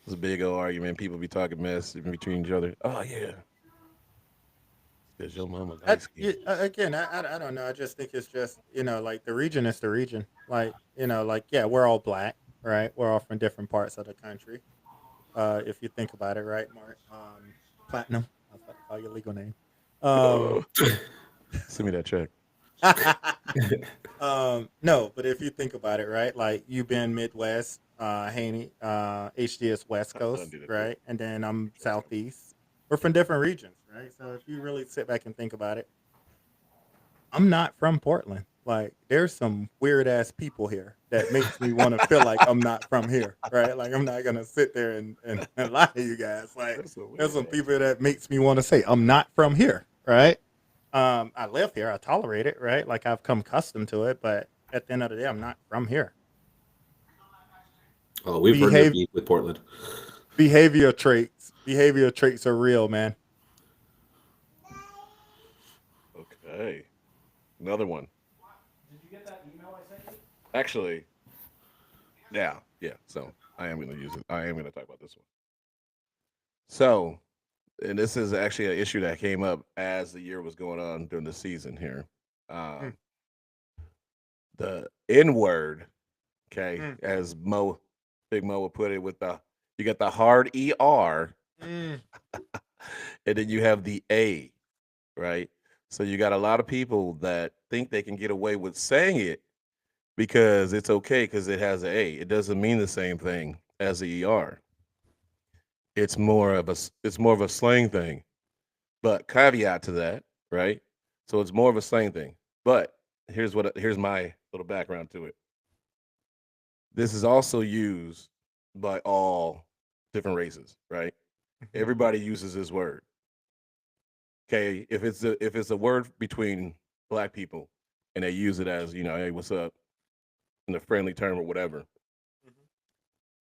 It's a big old argument. People be talking mess in between each other. Oh yeah, because your mama light skinned. again, I don't know. I just think it's just like the region is the region. Like like yeah, we're all black, right? We're all from different parts of the country. If you think about it, right, Mark? Platinum. I was about to call your legal name. Um, Oh, send me that check. no, but if you think about it, right, like you've been Midwest, Haney, HD is West I Coast, undid it too. right, and then I'm Southeast. We're from different regions, right? So if you really sit back and think about it, I'm not from Portland. Like, there's some weird ass people here that makes me want to feel like I'm not from here, right? Like, I'm not gonna sit there and lie to you guys. Like, That's so there's weird. some people that makes me want to say I'm not from here, right? I live here, I tolerate it, right? Like, I've come accustomed to it, but at the end of the day, I'm not from here. oh, we've heard your Behave beef with Portland. behavior traits are real, man. Okay, another one. Actually, yeah, yeah. So I am going to use it. I am going to talk about this one. So, and this is actually an issue that came up as the year was going on during the season here. Mm, Um, the N word, okay, mm, as Big Mo would put it, with you got the hard ER, mm. and then you have the A, right? So you got a lot of people that think they can get away with saying it because it's okay because it has an A. It doesn't mean the same thing as the ER. It's more of a slang thing. But caveat to that, right? So it's more of a slang thing. But here's my little background to it. This is also used by all different races, right? Mhm. Everybody uses this word. Okay, if it's a word between black people and they use it as, hey, what's up, in a friendly term or whatever, Mhm.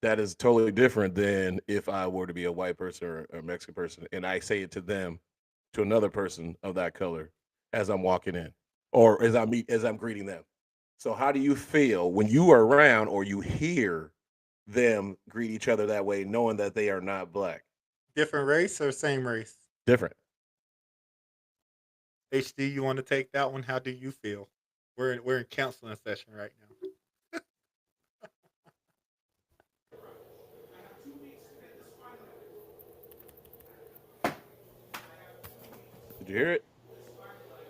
that is totally different than if I were to be a white person or a Mexican person and I say it to them, to another person of that color as I'm walking in or as I'm greeting them. So how do you feel when you are around or you hear them greet each other that way, knowing that they are not black? Different race or same race? Different. HD, you want to take that one? How do you feel? We're in counseling session right now. Did you hear it?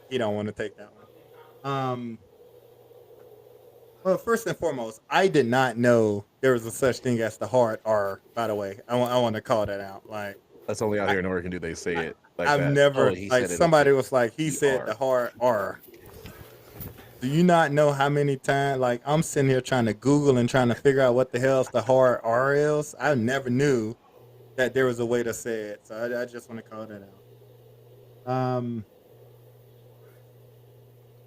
You don't want to take that one. Well, first and foremost, I did not know there was a such thing as the hard R. By the way, I want to call that out. Like That's only out I, here in Oregon do they say I it like I've that. Oh, never he like said it. somebody was like he said ER. the hard R. Do you not know how many times like I'm sitting here trying to Google and trying to figure out what the hell's the hard R is? I never knew that there was a way to say it, so I just want to call that out.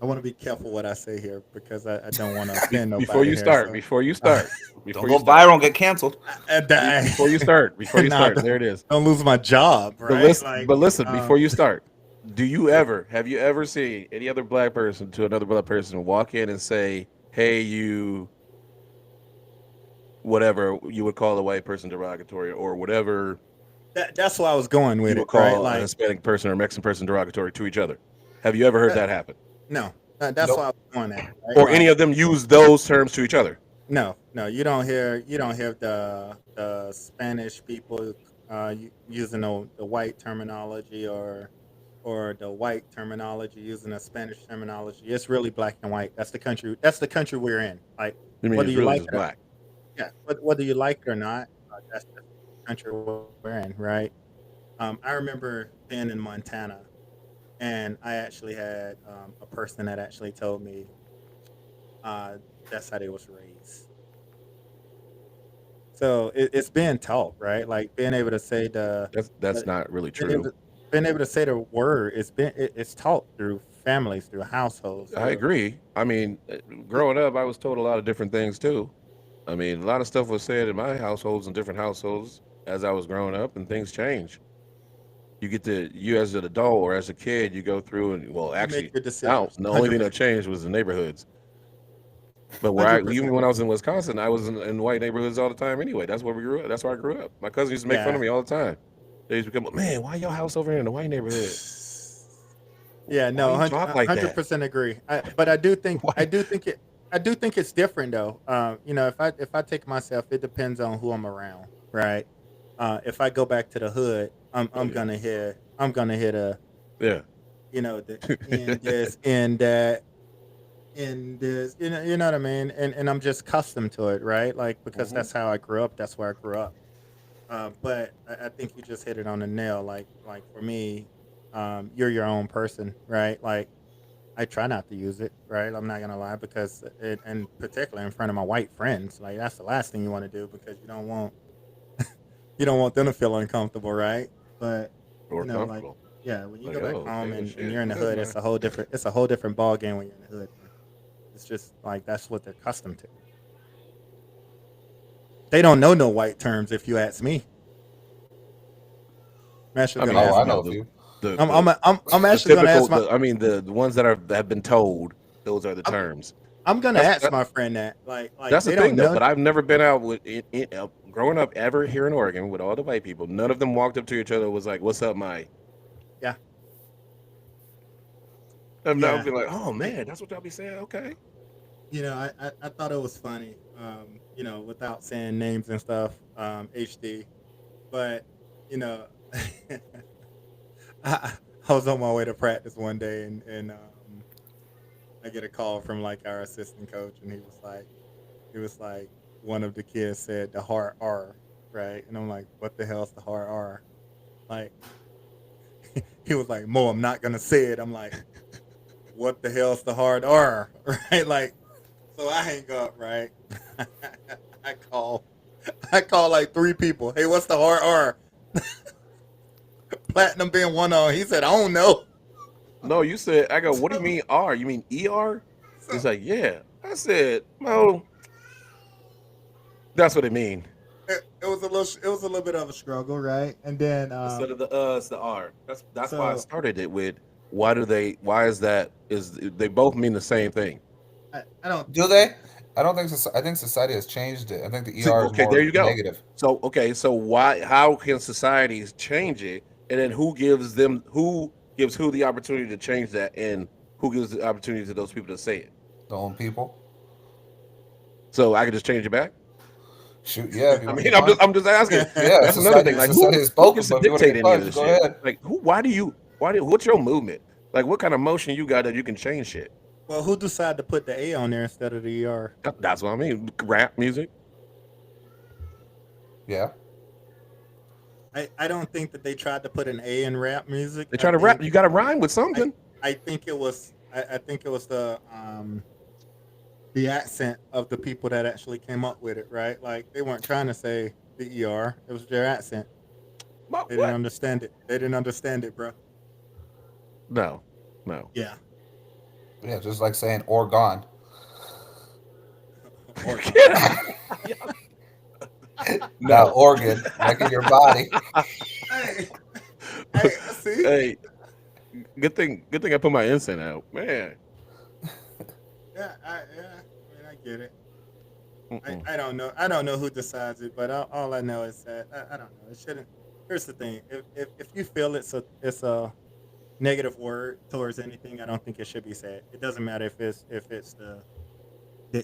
I want to be careful what I say here because I don't want to offend nobody. Before you here, start, so- before you start, before Don't you go start, viral and get canceled. before you start, before you Nah, start, there it is. don't lose my job, But right? listen, Like, but listen, before you start, have you ever seen any other black person to another black person walk in and say, "Hey, you," whatever you would call a white person derogatory, or whatever that's why I was going you with would it, call right? a Like, Hispanic person or Mexican person derogatory to each other? Have you ever heard that happen? no, that's Nope. why I was going at. Right? Or Like, any of them use those terms to each other? No, you don't hear the Spanish people using the white terminology or the white terminology using the Spanish terminology. It's really black and white. That's the country. That's the country we're in. Like I mean, whether it's you really like just it, or, black. yeah, whether you like it or not, that's the country we're in, right? I remember being in Montana, and I actually had a person that actually told me that's how they was raised. So it's being taught, right? Like being able to say That's not really being able true. to, being able to say the word. It's taught through families, through households. I agree. I mean, growing up, I was told a lot of different things too. I mean, a lot of stuff was said in my households and different households as I was growing up, and things change. You as an adult or as a kid, you go through and, well, You actually, make your now decisions. the only thing 100%. that changed was the neighborhoods. But even 100%. when I was in Wisconsin, I was in white neighborhoods all the time anyway. That's where we grew up. That's where I grew up. My cousins used to make fun of Yeah. me all the time. They used to come, man, why your house over here in the white neighborhood? Yeah, no, Why you talk like that? 100% agree. But I do think Why? I do think it's different though. If I take myself, it depends on who I'm around, right? If I go back to the hood, I'm Oh, yeah. gonna hit a Yeah. the in this and that in this, you know what I mean, and I'm just accustomed to it, right? Like because Mhm. that's how I grew up. That's where I grew up. But I think you just hit it on the nail. Like for me, you're your own person, right? Like I try not to use it, right? I'm not gonna lie because and particularly in front of my white friends, like that's the last thing you want to do because you don't want them to feel uncomfortable, right? But Or like comfortable. yeah, when you Like, go back oh, home okay, and shit, you're in the what is hood, my- it's a whole different ball game when you're in the hood. Man. It's just like that's what they're accustomed to. They don't know no white terms, if you ask me. I'm actually I mean, gonna Oh, ask I my. know a few. I'm the actually gonna ask typical. my. I mean, the ones that have been told. Those are the I'm, terms. I'm gonna That's- ask my friend that. Like That's the they thing, don't though. know. But I've never been out with growing up ever here in Oregon with all the white people. None of them walked up to each other and was like, "What's up, my?" Yeah. And Yeah. I'll be like, "Oh man, that's what y'all be saying." Okay. I thought it was funny. Without saying names and stuff, HD. But you know, I was on my way to practice one day, and I get a call from like our assistant coach, and he was like, one of the kids said the hard R, right? And I'm like, what the hell's the hard R? Like, he was like, Mo, I'm not gonna say it. I'm like, what the hell's the hard R, right? Like, so I hang up, right? I call like three people. Hey, what's the hard R? Platinum being one on. He said, I don't know. No, you said. I go. What do you mean R? You mean ER? He's like, yeah. I said, no. That's what it mean. It was a little bit of a struggle, right? And then Instead of the it's the R. That's why I So- started it with. Why is that? Is they both mean the same thing? I don't. Do they? I don't think. I think society has changed it. I think the See, ER okay, is more there you go. negative. So why? How can societies change it? And then who gives who the opportunity to change that, and who gives the opportunity to those people to say it. The own people. So I could just change it back. Shoot, yeah, if you I want mean, to punch. I'm just asking. Yeah, That's another thing. it's Like, society is who spoken, gets to but if you want to dictate get any of punched, this go shit? ahead. Like, what's your movement? Like, what kind of motion you got that you can change shit? Well, who decided to put the A on there instead of the ER? That's what I mean. Rap music. Yeah. I don't think that they tried to put an A in rap music. They try to rap. You got to rhyme with something. I think it was the accent of the people that actually came up with it, right? Like they weren't trying to say the ER. It was their accent. What? They didn't understand it. They didn't understand it, bro. No. Yeah. Yeah, just like saying Oregon. Not organ, like in your body. Hey, hey, see? Hey, good thing I put my incense out, man. Yeah, I mean, I get it. Mm-mm. I don't know. I don't know who decides it, but all I know is that I don't know. It shouldn't. Here's the thing: if you feel it's a negative word towards anything, I don't think it should be said. It doesn't matter if it's the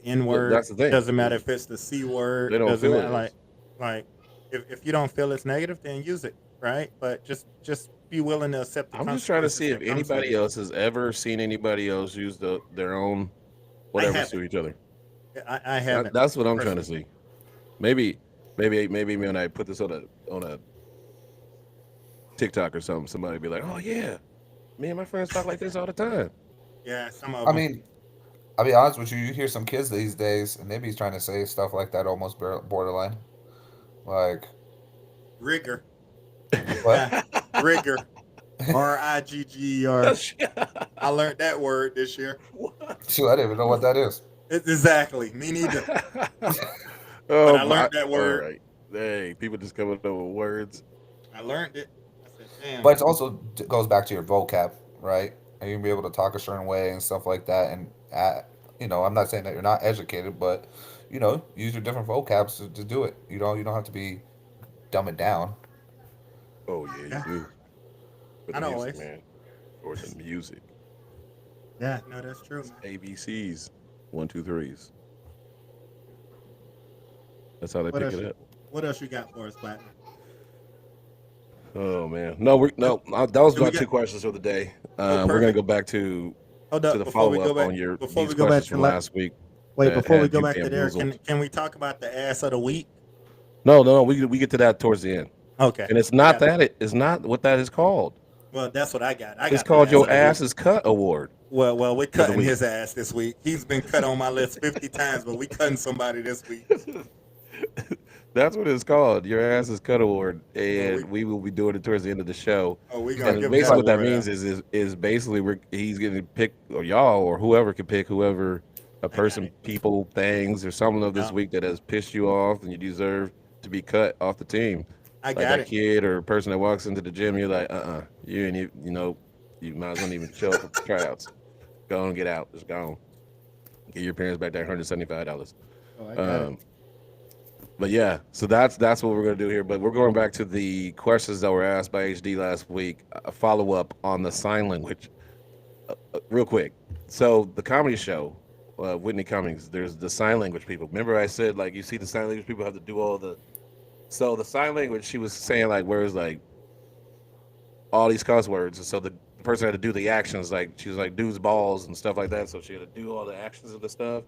N Well, word. that's the thing. Doesn't matter if it's the C word. They don't doesn't feel matter, it. like if you don't feel it's negative, then use it, right? But just be willing to accept the I'm just trying to consequences see if that comes with anybody it. else has ever seen anybody else use their own whatever haven't. to each other. I haven't. That's what I'm trying to see. Maybe when I put this on a TikTok or something, somebody be like, "Oh yeah, me and my friends talk like this all the time." Yeah, some of I them. mean, I'll be honest with you. You hear some kids these days, and they be trying to say stuff like that, almost borderline. Like, rigor. what? Rigor. RIGGER. I learned that word this year. Shoot, I didn't even know what that is. Exactly. Me neither. Oh, But I learned that word. All right. Hey, people just coming up with words. I learned it. I said, damn. But it also goes back to your vocab, right? And you can be able to talk a certain way and stuff like that. And I'm not saying that you're not educated, but use your different vocabs to do it. You don't have to be dumb it down. Oh yeah, you Yeah. do. For the Not music, always. man. For the music. Yeah, no, that's true, man. ABCs, 1, 2, 3s. That's how they What pick else? it up. What else you got for us, Platinum? Oh man, that was Do we my got- 2 questions of the day. Oh, We're gonna perfect. go back to Hold up the before we follow go up back. on your Before these we go back questions to from last week. wait, that before we had go you back to there, bamboozled. can we talk about the ass of the week? No, we get to that towards the end, Okay. and it's not Yeah. it's not what that is called. Well, that's what I got. I It's got the called ass your of the ass week. is cut award. Well, we're cutting week. his ass this week. He's been cut on my list 50 times, but we cutting somebody this week. That's what it's called. Your ass is cut award, and we- we will be doing it towards the end of the show. Oh, we gonna And give basically, what that award means out. is basically he's going to pick, or y'all or whoever can pick whoever a person, it. people, things, or something of this Yeah. week that has pissed you off, and you deserve to be cut off the team. I Like got that it. kid or person that walks into the gym, you're like, you ain't even, you might as well even show up for tryouts. Go and get out. Just go. Get your parents back that $175. Oh, I got it. But yeah, so that's what we're gonna do here. But we're going back to the questions that were asked by HD last week. A follow up on the sign language, real quick. So the comedy show, Whitney Cummings. There's the sign language people. Remember I said like you see the sign language people have to do all the. So the sign language, she was saying like words like all these cuss words, and so the person had to do the actions like she was like dudes balls and stuff like that. So she had to do all the actions of the stuff.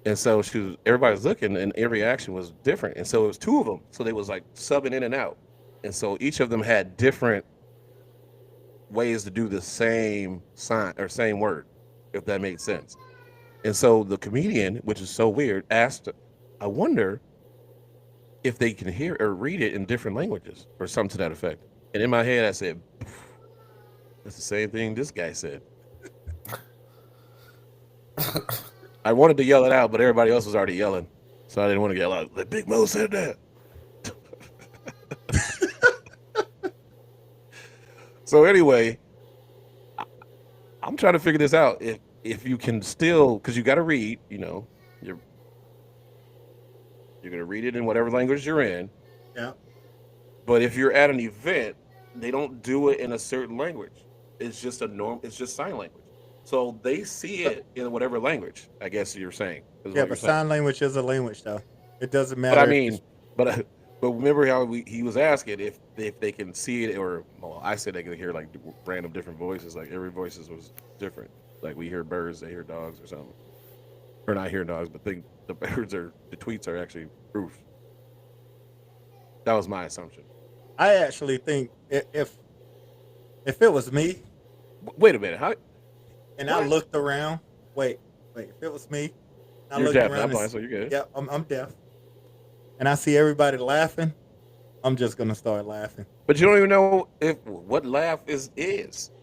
And so everybody was looking, and every action was different. And so it was 2 of them. So they was like subbing in and out. And so each of them had different ways to do the same sign or same word, if that makes sense. And so the comedian, which is so weird, asked, I wonder if they can hear or read it in different languages or something to that effect. And in my head, I said, that's the same thing this guy said. I wanted to yell it out, but everybody else was already yelling. So I didn't want to yell out, like, Big Mo said that. So anyway, I'm trying to figure this out. If you can still, because you got to read, you're going to read it in whatever language you're in. Yeah. But if you're at an event, they don't do it in a certain language. it's just it's just sign language. So they see it in whatever language. I guess you're saying. Is Yeah, what you're but saying. sign language is a language, though. It doesn't But I matter if mean, but but remember how he was asking if they can see it, or well, I said they could hear like random different voices. Like every voices was different. Like we hear birds, they hear dogs or something, or not hear dogs, but the birds are the tweets are actually proof. That was my assumption. I actually think if it was me Wait a minute, how and what? I looked around, wait, if it was me, I You're looked deaf, around not and blind, so you're good. yeah, I'm deaf, and I see everybody laughing, I'm just gonna start laughing. But you don't even know if what laugh is.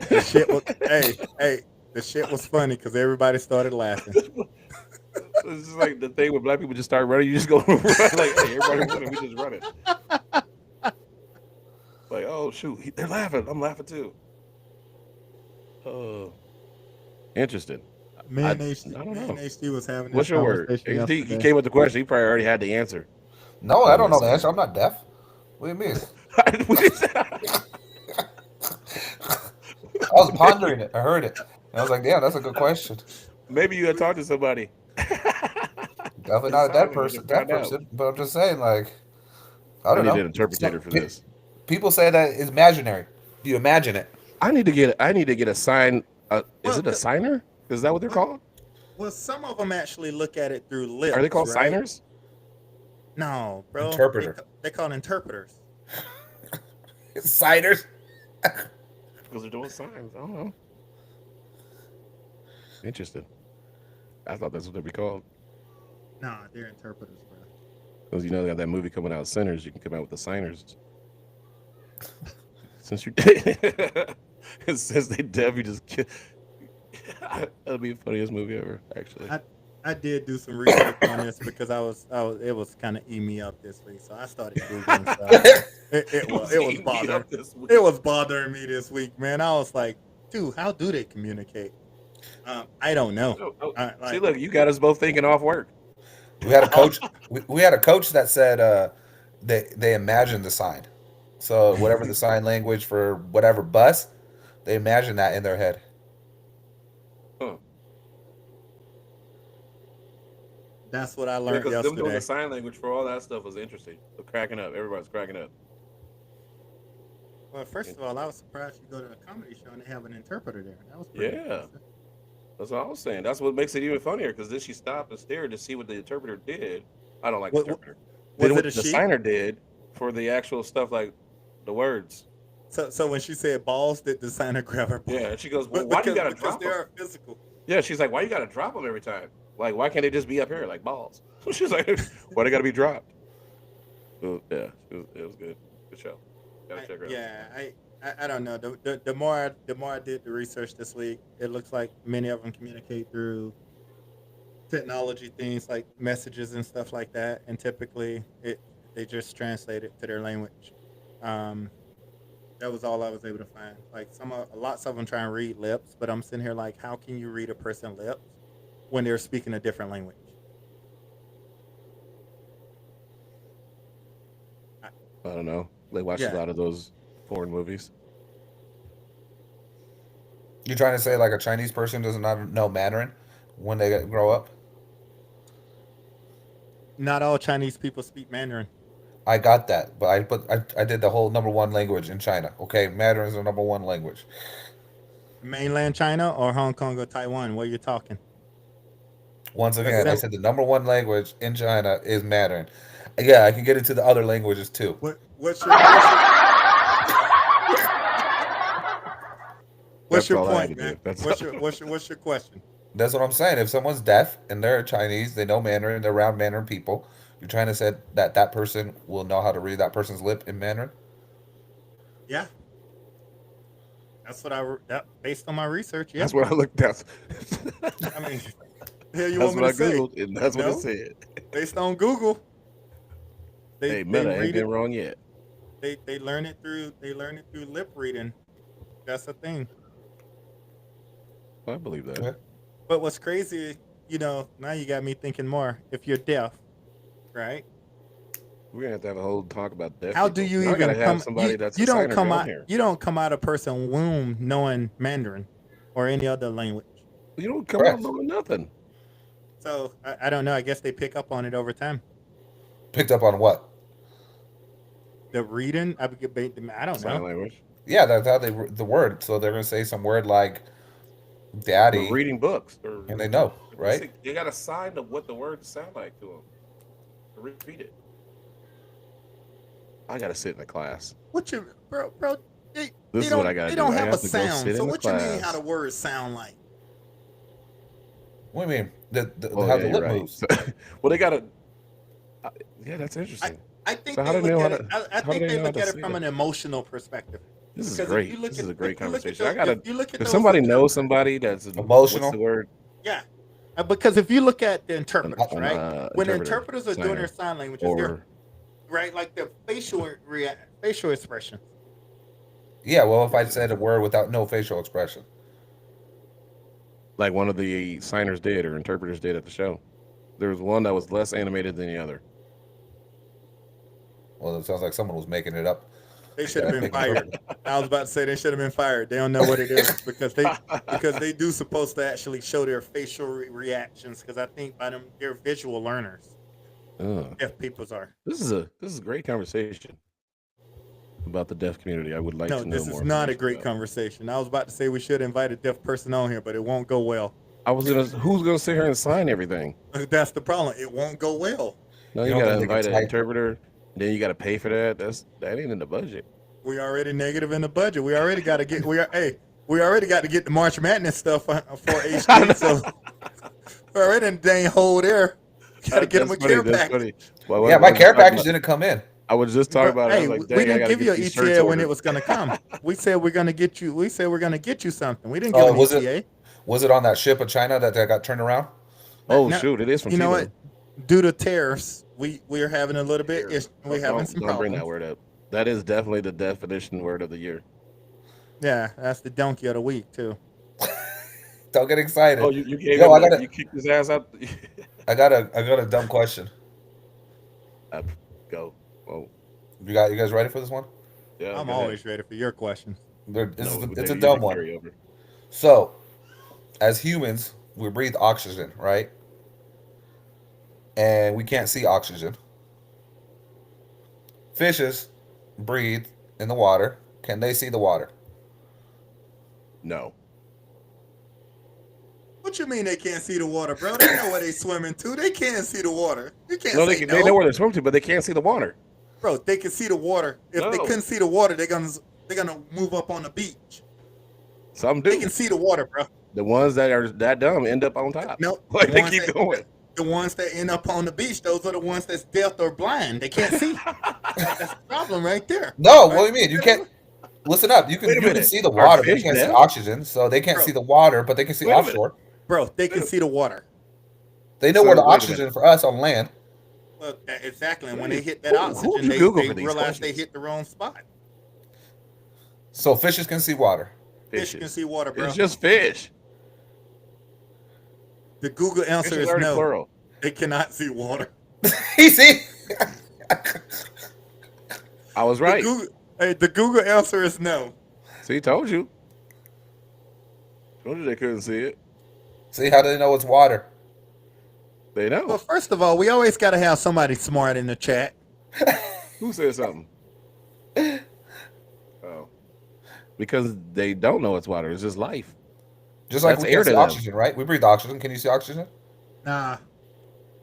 The shit was hey, the shit was funny because everybody started laughing. It's just like the thing when black people just start running, you just go run. Like, hey, everybody running, we just running. Like, oh shoot, they're laughing. I'm laughing too. Oh, interesting. Me I and HD, don't me know. and HD was having this What's your word? conversation He yesterday. came with the question. He probably already had the answer. No, I don't know the answer. I'm not deaf. What do you mean? I was pondering it. I heard it. And I was like, damn, that's a good question. Maybe you had talked to somebody. Definitely In not a sign deaf language to person. find out. But I'm just saying, like, I I don't need know. an interpreter for this. People say that it's imaginary. You imagine it. I need to get a sign. Is Well, it a signer? Is that what they're well, called? well, some of them actually look at it through Are they lips, called right? signers? No, bro. Interpreter. They call interpreters. Ciders. Because they're doing signs. I don't know. Interesting. I thought that's what they'd be called. Nah, they're interpreters, bro. Because they got that movie coming out, Sinners. You can come out with the signers. Since you since they deaf, you just that'll be the funniest movie ever. Actually, I did do some research on this because it was kind of eating me up this week, so I started googling stuff. It was bothering me this week, man. I was like, dude, how do they communicate? I don't know. See, look, you got us both thinking off work. We had a coach. We had a coach that said they imagined the sign. So whatever the sign language for whatever bus, they imagine that in their head. Huh. That's what I Yeah, learned because them doing yesterday. the sign language for all that stuff was interesting. So cracking up, everybody's cracking up. Well, first of all, I was surprised you go to a comedy show and they have an interpreter there. That was pretty Yeah. impressive. That's what I was saying. That's what makes it even funnier because then she stopped and stared to see what the interpreter did. I don't like the interpreter. Was Then it what a the she? signer did for the actual stuff like the words. So when she said balls, did the signer grab her balls? Yeah, and she goes, "Well, why do you gotta because drop they them?" are physical. Yeah, she's like, "Why you gotta drop them every time? Like, why can't they just be up here like balls?" She's like, "Why they gotta be dropped?" So, yeah, it was good. Good show. Gotta check her out. Yeah, I don't know. The more I did the research this week, it looks like many of them communicate through technology things like messages and stuff like that, and typically they just translate it to their language. Um, that was all I was able to find. Like lots of them try and read lips, but I'm sitting here like, how can you read a person's lips when they're speaking a different language? I don't know. They watch Yeah. a lot of those foreign movies. You're trying to say like a Chinese person does not know Mandarin when they grow up? Not all Chinese people speak Mandarin. I got that, but I did the whole number one language in China. Okay, Mandarin is the number one language. Mainland China or Hong Kong or Taiwan? What are you talking? Once That's again, I them. said the number one language in China is Mandarin. Yeah, I can get into the other languages too. What's That's your all I had point, to man? do. That's What's your question? That's what I'm saying. If someone's deaf and they're Chinese, they know Mandarin, they're around Mandarin people. You're trying to say that that person will know how to read that person's lip in Mandarin? Yeah, that's what that based on my research. Yeah, That's what I looked at. I mean, the hell you That's want me what I to say? googled, and that's what No? it said. Based on Google, they Hey, Meta ain't read it. been wrong yet. They learn it through lip reading. That's the thing. I believe that. Yeah. But what's crazy, now you got me thinking more. If you're deaf, right? We're gonna have to have a whole talk about deaf How people. do you Now I gotta even have come? somebody that's You a don't signer come on out. here. You don't come out a person's womb knowing Mandarin or any other language. You don't come out Correct. knowing nothing. So I don't know. I guess they pick up on it over time. Picked up on what? The reading, I don't Sign know. language. Yeah, that's how the word. So they're gonna say some word like Or "daddy," reading books. Or and they know, right? they got a sign of what the words sound like to them. To repeat it. I gotta sit in a class. What you, bro? They, This is what I gotta They do. don't I have a have to go sound. sit So in the what you mean? How class. the words sound like? What do you mean? Oh How yeah, the you're lip right. moves? So, well, they gotta. Yeah, that's interesting. I think So how they do they look know at how it. to? I How do think they they know how look to at it see from it? an emotional perspective. This is Because if great. you look This at is a great if you look at conversation. I those, gotta. if you look at If those somebody knows interpreters, somebody that's what's the Emotional. word? yeah. Because if you look at the An, interpreters, an right? When interpreter, interpreters are doing their signer, sign languages, they're or right like the facial expression. Yeah. Well, if I said a word without no facial expression, like one of the signers did or interpreters did at the show. There was one that was less animated than the other. well, it sounds like someone was making it up. They should have Got a been fake fired. interpreter. I was about to say they should have been fired. They don't know what it is because they do supposed to actually show their facial reactions because I think by them they're visual learners. Ugh. Deaf peoples are. This is a great conversation about the deaf community. I would like No, to know this more is not a information great about. conversation. I was about to say we should invite a deaf person on here, but it won't go well. I was gonna. Who's gonna sit here and sign everything? That's the problem. It won't go well. No, You you don't gotta think they invite can an type? interpreter. Then you gotta pay for that. That ain't in the budget. We already negative in the budget. We already got to get. We already got to get the March Madness stuff for HD. So we're already in the dang hole there. Got to get them a care That's package. funny. Well, Yeah, I my was care talking package about- didn't come in. I was just talking about it. I Hey, was like, we dang, I didn't gotta give you get an these shirts ETA when ordered. it was going to come. We said we're going to get you. We said we're going to get you something. We didn't give Oh, an was ETA. it? Was it on that ship of China that got turned around? Oh Now, shoot, it is from you know Tebow. what? Due to tariffs, we're having a little bit. We're having some Don't bring problems. that word up. That is definitely the definition word of the year. Yeah, that's the donkey of the week too. Don't get excited. Oh, you gave Yo, him you kicked his ass out. I got a dumb question. Go. Oh, You guys ready for this one? yeah. I'm go ahead. always ready for your questions. It's a you dumb can one. carry over. So, as humans, we breathe oxygen, right? And we can't see oxygen. Fishes breathe in the water. Can they see the water? No. What you mean they can't see the water, bro? They know where they swimming to. They can't see the water. You can't No, say they know where they're swimming to, but they can't see the water. Bro, they can see the water. If they No. couldn't see the water, they're gonna move up on the beach. Some They do. can see the water, bro. The ones that are that dumb end up on top. No, Like the they ones keep that- going. The ones that end up on the beach, those are the ones that's deaf or blind. They can't see. That's the problem right there. No, what do you mean? You can't. Listen up. Wait a You can minute. see the Are water, but you fish can't see deaf? oxygen. So they can't Bro. see the water, but they can see Wait a minute. offshore. Bro, they can see the water. They know So, where the wait a oxygen minute. for us on land. Well, exactly. And when they hit that Who'd oxygen, you they Google for these realize they questions? hit the wrong spot. So fishes can see water. Fish can see water, bro. It's just fish. The Google Fish answer is is already no. plural. They cannot see water. You see? I was right. The Google answer is no. See, told you. Told you they couldn't see it. See how do they know it's water? They know. Well, first of all, we always got to have somebody smart in the chat. Who said something? Oh. Because they don't know it's water. It's just life. Just like That's we air can see to them. oxygen, right? We breathe oxygen. Can you see oxygen? Nah.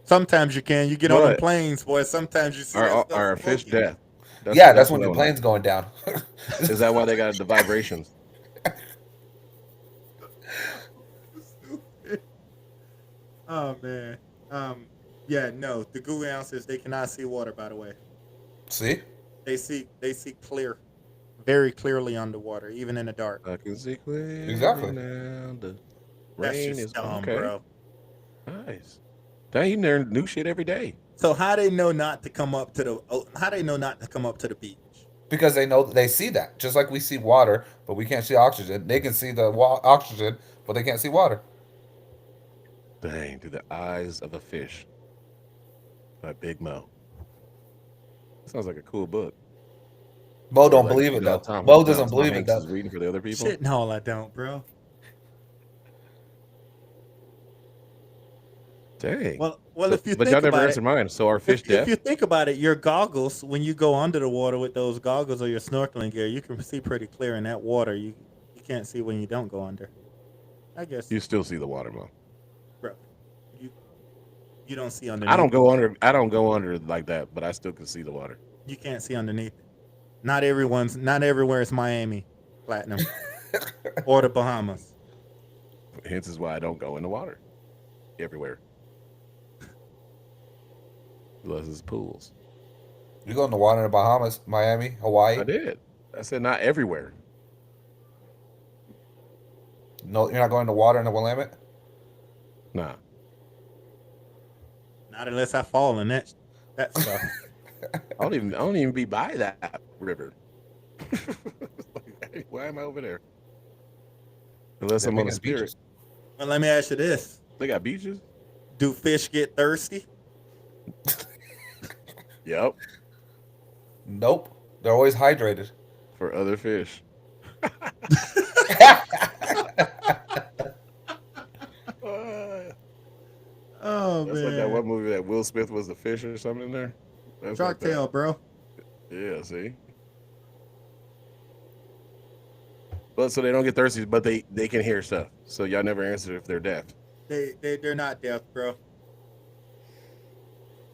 Sometimes you can. You get on the But- planes, boy. Sometimes you see that stuff Are fish floating. deaf? Yeah, that's when what the I wanna plane's going down. know. Is that why they got the vibrations? Oh man. Yeah, no. The Google answer is they cannot see water. By the way, See? they see clear, very clearly underwater, even in the dark. I can see clearly Exactly. now. The That's rain just is dumb, okay. bro. Nice. Dang, you learn new shit every day. So how they know not to come up to the beach? Because they see that. Just like we see water, but we can't see oxygen. They can see the oxygen, but they can't see water. Dang, through the eyes of a fish. By Big Mo. Sounds like a cool book. Mo Or don't like, believe you it know, though. Mo doesn't Tom believe it Hanks though. is reading for the other people. Shit, no, I don't, bro. Dang. Well, So- if you but y'all think never about answered it, mine. So are fish if deaf? you think about it, your goggles, when you go under the water with those goggles or your snorkeling gear, you can see pretty clear in that water. You can't see when you don't go under. I guess, You still see the water, Mo. bro. You you don't see underneath. I don't go under. I don't go under like that, but I still can see the water. You can't see underneath. Not everywhere is Miami, Platinum, or the Bahamas. Hence is why I don't go in the water everywhere. Unless it's pools. You go in the water in the Bahamas, Miami, Hawaii. I did. I said not everywhere. No, you're not going to water in the Willamette. Nah. Not unless I fall in that stuff. I don't even be by that river. Hey, why am I over there? Unless They're I'm on a making spirit. beaches. Well, let me ask you this: They got beaches. do fish get thirsty? Yep. Nope, they're always hydrated. For other fish. Oh That's like that one movie that Will Smith was the fish or something in there. That's Shark like that. Tale, bro. Yeah, see. But so they don't get thirsty, but they can hear stuff. So y'all never answered if they're deaf. They're not deaf, bro.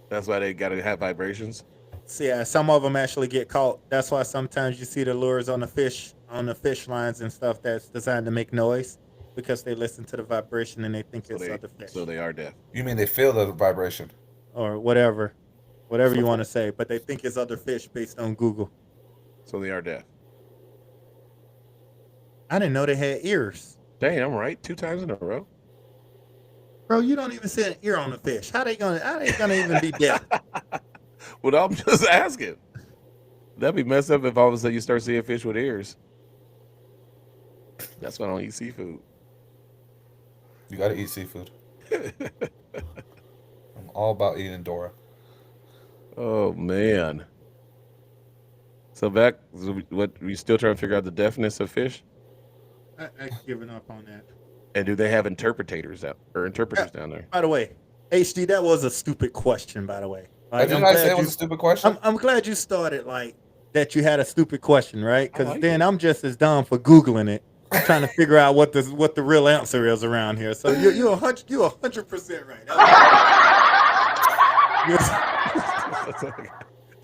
That's why they gotta have vibrations. See, some of them actually get caught. That's why sometimes you see the lures on the fish lines and stuff that's designed to make noise because they listen to the vibration and they think it's other fish So they are deaf. You mean they feel the vibration? or whatever you want to say, but they think it's other fish based on Google. So they are deaf. I didn't know they had ears, Dang, I'm right 2 times in a row. bro. You don't even see an ear on a fish. How they gonna even be deaf? Well, I'm just asking. That'd be messed up if all of a sudden you start seeing fish with ears. That's why I don't eat seafood. You got to eat seafood. I'm all about eating Dora. Oh man. So back, what we still trying to figure out the deafness of fish, I've given up on that. and do they have interpreters down there? By the way, HD, that was a stupid question. By the way, Didn't I say it was a stupid question? I'm glad you started like that. You had a stupid question, right? Because like then I'm just as dumb for googling it, trying to figure out what the real answer is around here. So you're 100% right.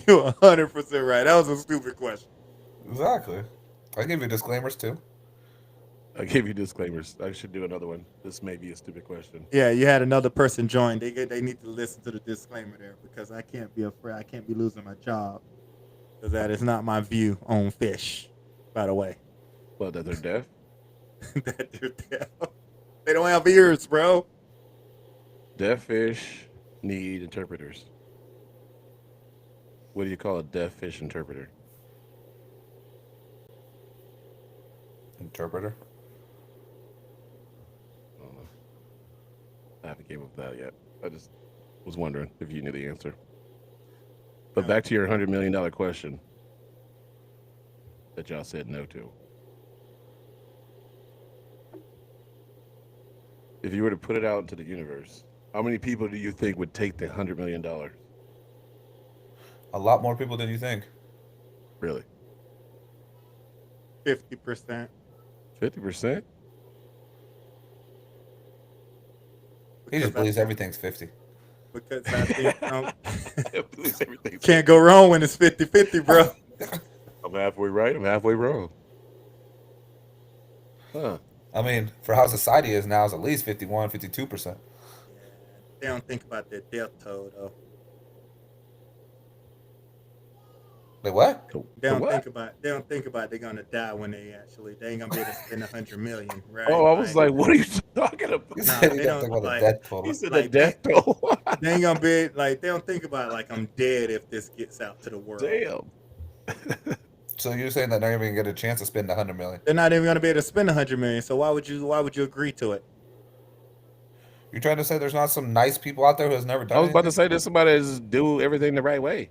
You're 100% right. That was a stupid question. Exactly. I give you disclaimers too. I gave you disclaimers. I should do another one. This may be a stupid question. Yeah, you had another person join. They need to listen to the disclaimer there because I can't be afraid. I can't be losing my job because that is not my view on fish. By the way, Well, that they're deaf. that they're deaf. They don't have ears, bro. Deaf fish need interpreters. What do you call a deaf fish interpreter? Interpreter. I don't know. I haven't came up with that yet. I just was wondering if you knew the answer. But back to your $100 million question that y'all said no to. If you were to put it out into the universe, how many people do you think would take the $100 million? A lot more people than you think. Really? 50%. 50%? He just believes everything's 50. Because I think Everything's can't go wrong when it's 50-50, bro. I'm halfway right. I'm halfway wrong. Huh. I mean, for how society is now, it's at least 51, 52%. They don't think about their death toll though. Like what? They don't What? think about they're gonna die when they ain't gonna be able to spend 100 million, right? Oh, I was like, what are you talking about? He Nah, said they he got to don't, think about like- the death total. He said Like, the death toll. they ain't gonna be like they don't think about like I'm dead if this gets out to the world. Damn. So you're saying that they're not even gonna get a chance to spend 100 million? They're not even gonna be able to spend 100 million. So why would you agree to it? You're trying to say there's not some nice people out there who has never done I was about to anything? say there's somebody that just do everything the right way.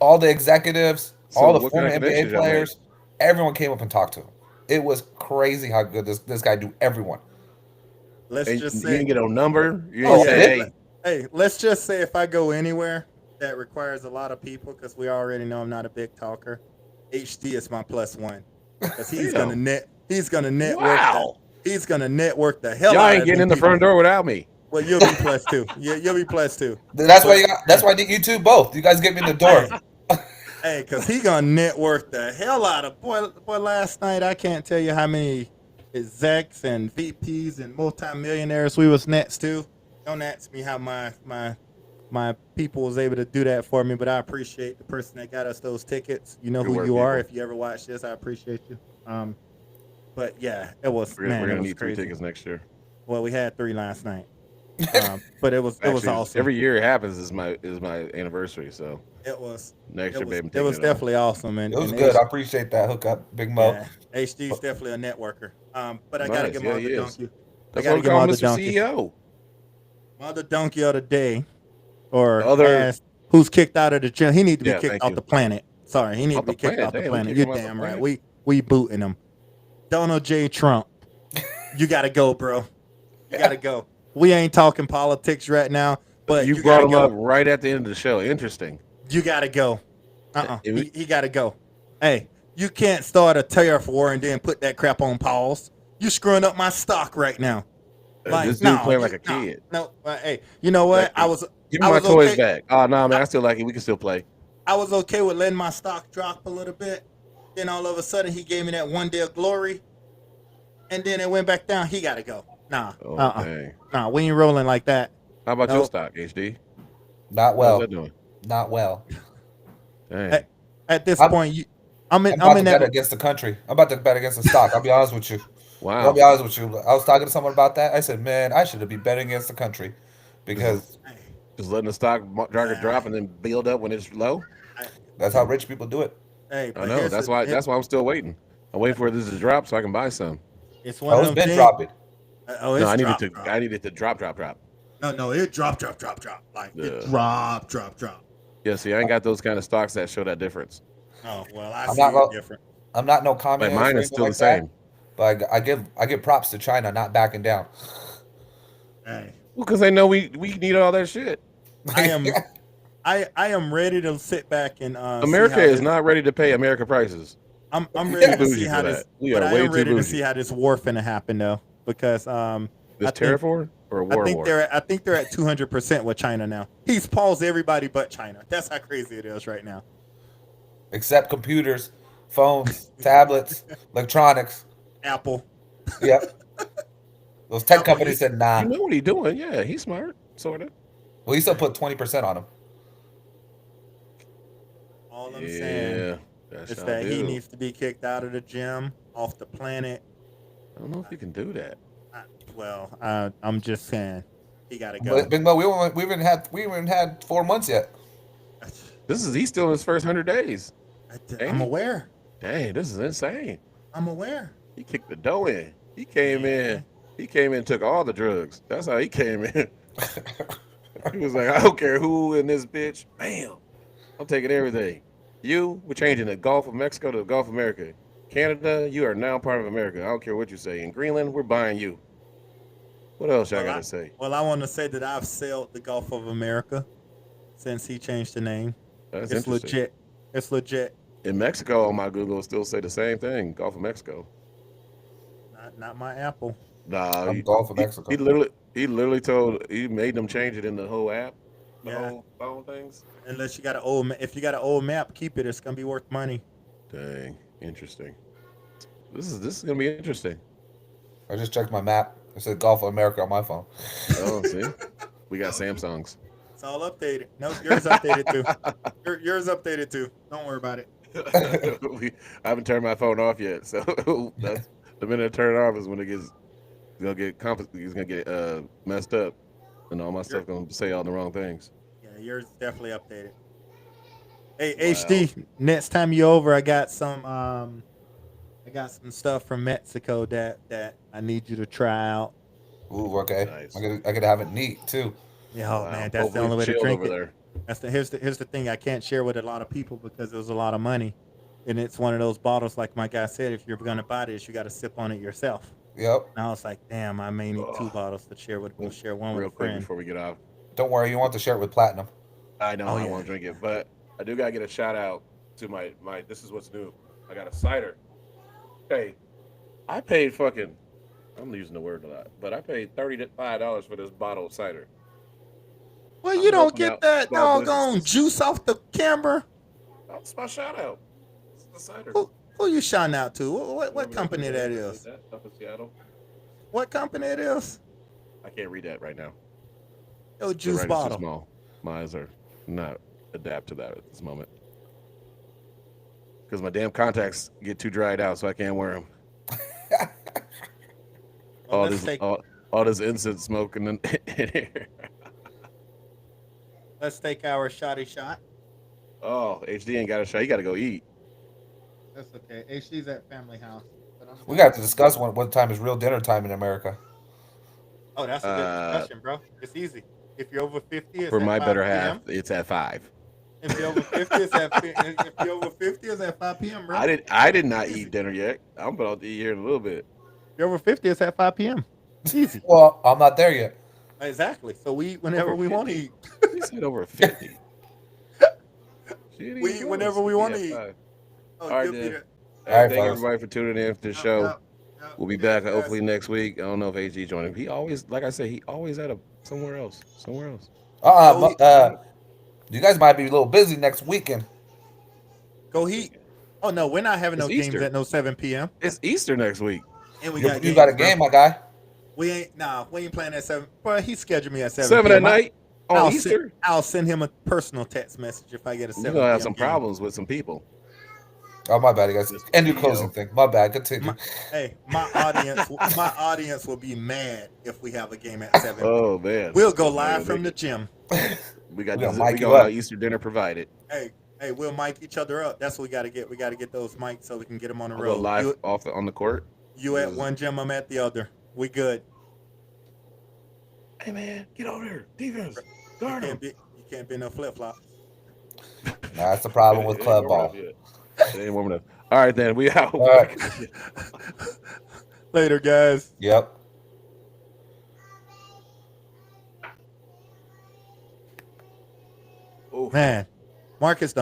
all the executives, So all the what kind former of NBA connections y'all made? players, everyone came up and talked to him. It was crazy how good this guy do everyone. Let's And just you say, didn't get a number. You oh didn't yeah, say, hey, hey, let's just say if I go anywhere that requires a lot of people, because we already know I'm not a big talker, HD is my +1 because damn, he's gonna network wow, he's gonna network the hell y'all out ain't of getting them in the people. front door without me. Well, you'll be +2. You'll be +2. That's why But you got. That's why I need you two both. You guys get me in the door. hey, because he gonna network the hell out of boy. Last night I can't tell you how many execs and VPs and multimillionaires we was next to. Don't ask me how my people was able to do that for me, but I appreciate the person that got us those tickets. You know Good who work, you are. people. If you ever watch this, I appreciate you. But yeah, it was We're man, it gonna was need 3 crazy. tickets next year. Well, we had 3 last night, but it was Actually, awesome. every year it happens is my anniversary. So It was next year, baby, I'm it taking was it off. definitely awesome, It was and good. I appreciate that hookup, Big Mo. yeah, HD's definitely a networker. But I gotta Nice, give yeah, my he other is. donkey. That's I what gotta we give call my other Mr. donkey. CEO. My other donkey of the day, or Other- as who's kicked out of the gym. He need to be Yeah, kicked thank off you. the planet. Sorry, he need Off to be the kicked planet. off the Damn, we planet. kicked You're him off the damn right. planet? We booting him. Donald J. Trump, you gotta go, bro. You gotta go. We ain't talking politics right now, but You you brought gotta him go. up right at the end of the show. Interesting. You gotta go. It- He gotta go. Hey, you can't start a tariff war and then put that crap on pause. You screwing up my stock right now. Like, this dude no, playing like a kid. no. Hey, you know what? Like, give me my was toys okay. back. Oh no, man, I still like it. We can still play. I was okay with letting my stock drop a little bit. Then all of a sudden, he gave me that one day of glory, and then it went back down. He gotta go. Nah, Oh dang. nah. We ain't rolling like that. How about your Nope. stock, HD? Not How's well. that doing? Not well. Dang. At this I'm- point, I'm about to bet against the country. I'm about to bet against the stock. I'll be honest with you. I'll Wow. be honest with you. I was talking to someone about that. I said, man, I should be betting against the country because Just letting the stock market drop and then build up when it's low. that's how rich people do it. hey, I know. That's why I'm still waiting. I'm waiting for this to drop so I can buy some. It's one Oh, of it's them been things. dropping. Oh, it's No, I needed drop, to. drop. I needed to drop. No, it drop. Like Yeah. it drop. Yeah. See, I ain't got those kind of stocks that show that difference. Oh well, I I'm see not it lo- different. I'm not no Like communist. mine or is anything still like the same. that, but I give props to China not backing down. Hey, Well, because they know we need all that shit. I am I am ready to sit back and America see how is this, not ready to pay America prices. I'm Too ready to bougie see how for this. that. We But are I way am too ready to bougie. see how this war finna happen though, because This I think- tariff war or a war war? I think they're at 200% with China now. He's paused everybody but China. That's how crazy it is right now. Except computers, phones, tablets, electronics. Apple. Yep. Those tech Apple, companies said nah. You know what he's doing? Yeah, he's smart, sort of. Well, he still put 20% on them. All I'm saying That's is how that I he do. needs to be kicked out of the gym, off the planet. I don't know if he can do that. I'm just saying he got to go. But Big Mo, we haven't had 4 months yet. He's still in his first 100 days. I'm aware. Dang, this is insane. I'm aware. He kicked the dough in. He came in. He came in and took all the drugs. That's how he came in. He was like, I don't care who in this bitch. Bam. I'm taking everything. We're changing the Gulf of Mexico to the Gulf of America. Canada, you are now part of America. I don't care what you say. In Greenland, we're buying you. What else I got to say? Well, I want to say that I've sailed the Gulf of America since he changed the name. That's It's interesting. legit. It's legit. In Mexico, on my Google, it'll still say the same thing. Gulf of Mexico. Not my Apple. Nah, I'm Gulf of Mexico. He made them change it in the whole app, the whole phone things. Unless you got if you got an old map, keep it. It's gonna be worth money. Dang, interesting. This is gonna be interesting. I just checked my map. It said Gulf of America on my phone. Oh, see, we got Samsungs. It's all updated. Nope, yours updated too. Yours updated too. Don't worry about it. I haven't turned my phone off yet, so that's the minute I turn it off is when it's gonna get messed up, and all my stuff gonna say all the wrong things. Yeah, yours is definitely updated. Hey, HD, next time you over, I got some stuff from Mexico that I need you to try out. Ooh, okay. Nice. I could have it neat too. Yeah, oh Wow. man, that's the Hopefully only way to chilled drink over it. there. Here's the thing I can't share with a lot of people because it was a lot of money, and it's one of those bottles like my guy said. If you're gonna buy this, you got to sip on it yourself. Yep. And I was like, damn, I may need two Oh, bottles to share with. We'll share one with real a quick friend. before we get off. Don't worry, you want to share it with Platinum. I know Oh, I yeah. want to drink it, but I do gotta get a shout out to my. This is what's new. I got a cider. Hey, I paid fucking. I'm using the word a lot, but I paid $35 for this bottle of cider. Well, I'm you don't helping get out that small doggone businesses. juice off the camber. That's my shout out. It's the cider. Who you shouting out to? What Remember company the that guy did is? that up in Seattle? What company it is? I can't read that right now. Yo, The juice writing's too bottle. small. Mine are not adapt to that at this moment. Because my damn contacts get too dried out, so I can't wear them. Well, all let's this, take all this incense smoke in here. our shotty shot. Oh, HD ain't got a shot. You got to go eat. That's okay. HD's at family house. We got to discuss what time is real dinner time in America. Oh, that's a good discussion, bro. It's easy. If you're over 50, it's For at my 5 better p.m. half, it's at 5. If you're over 50, if you're over 50, it's at 5 p.m., bro. I did not eat dinner yet. I'm about to eat here in a little bit. If you're over 50, it's at 5 p.m. Easy. Well, I'm not there yet. Exactly. So we eat whenever Over we want to 50? eat. You said over 50. We eat whenever we want to eat. Oh, All right, you'll be then. there. Hey, All right, thank fellas. everybody for tuning in for the show. We'll be back hopefully next week. I don't know if AG joining. He always, like I said, he always at somewhere else. You guys might be a little busy next weekend. Go Heat. Oh no, we're not having It's no games Easter. at no 7 p.m. It's Easter next week. And we You got games, got a bro. game, my guy. We ain't playing at 7. But he scheduled me at 7 7 p.m. at night on I'll Easter. I'll send him a personal text message if I get a 7 You're gonna have p.m. some game. problems with some people. Oh, my bad, guys. Just End your CEO. closing thing. My bad. Continue. My audience will be mad if we have a game at 7. Oh man, We'll go That's not live gonna from the make it. gym. We got We're gonna this. mic We you got up. our Easter dinner provided. Hey, we'll mic each other up. That's what we got to get. We got to get those mics so we can get them on the I'll go road. live on the court. You at one gym, I'm at the other. We good. Hey man, get over there, defense. You Guard him. can't be no flip flop. That's the problem with It ain't club warm ball. enough yet. It ain't warm enough. All right, then we out. All right. Later, guys. Yep. Oof. Man, Marcus.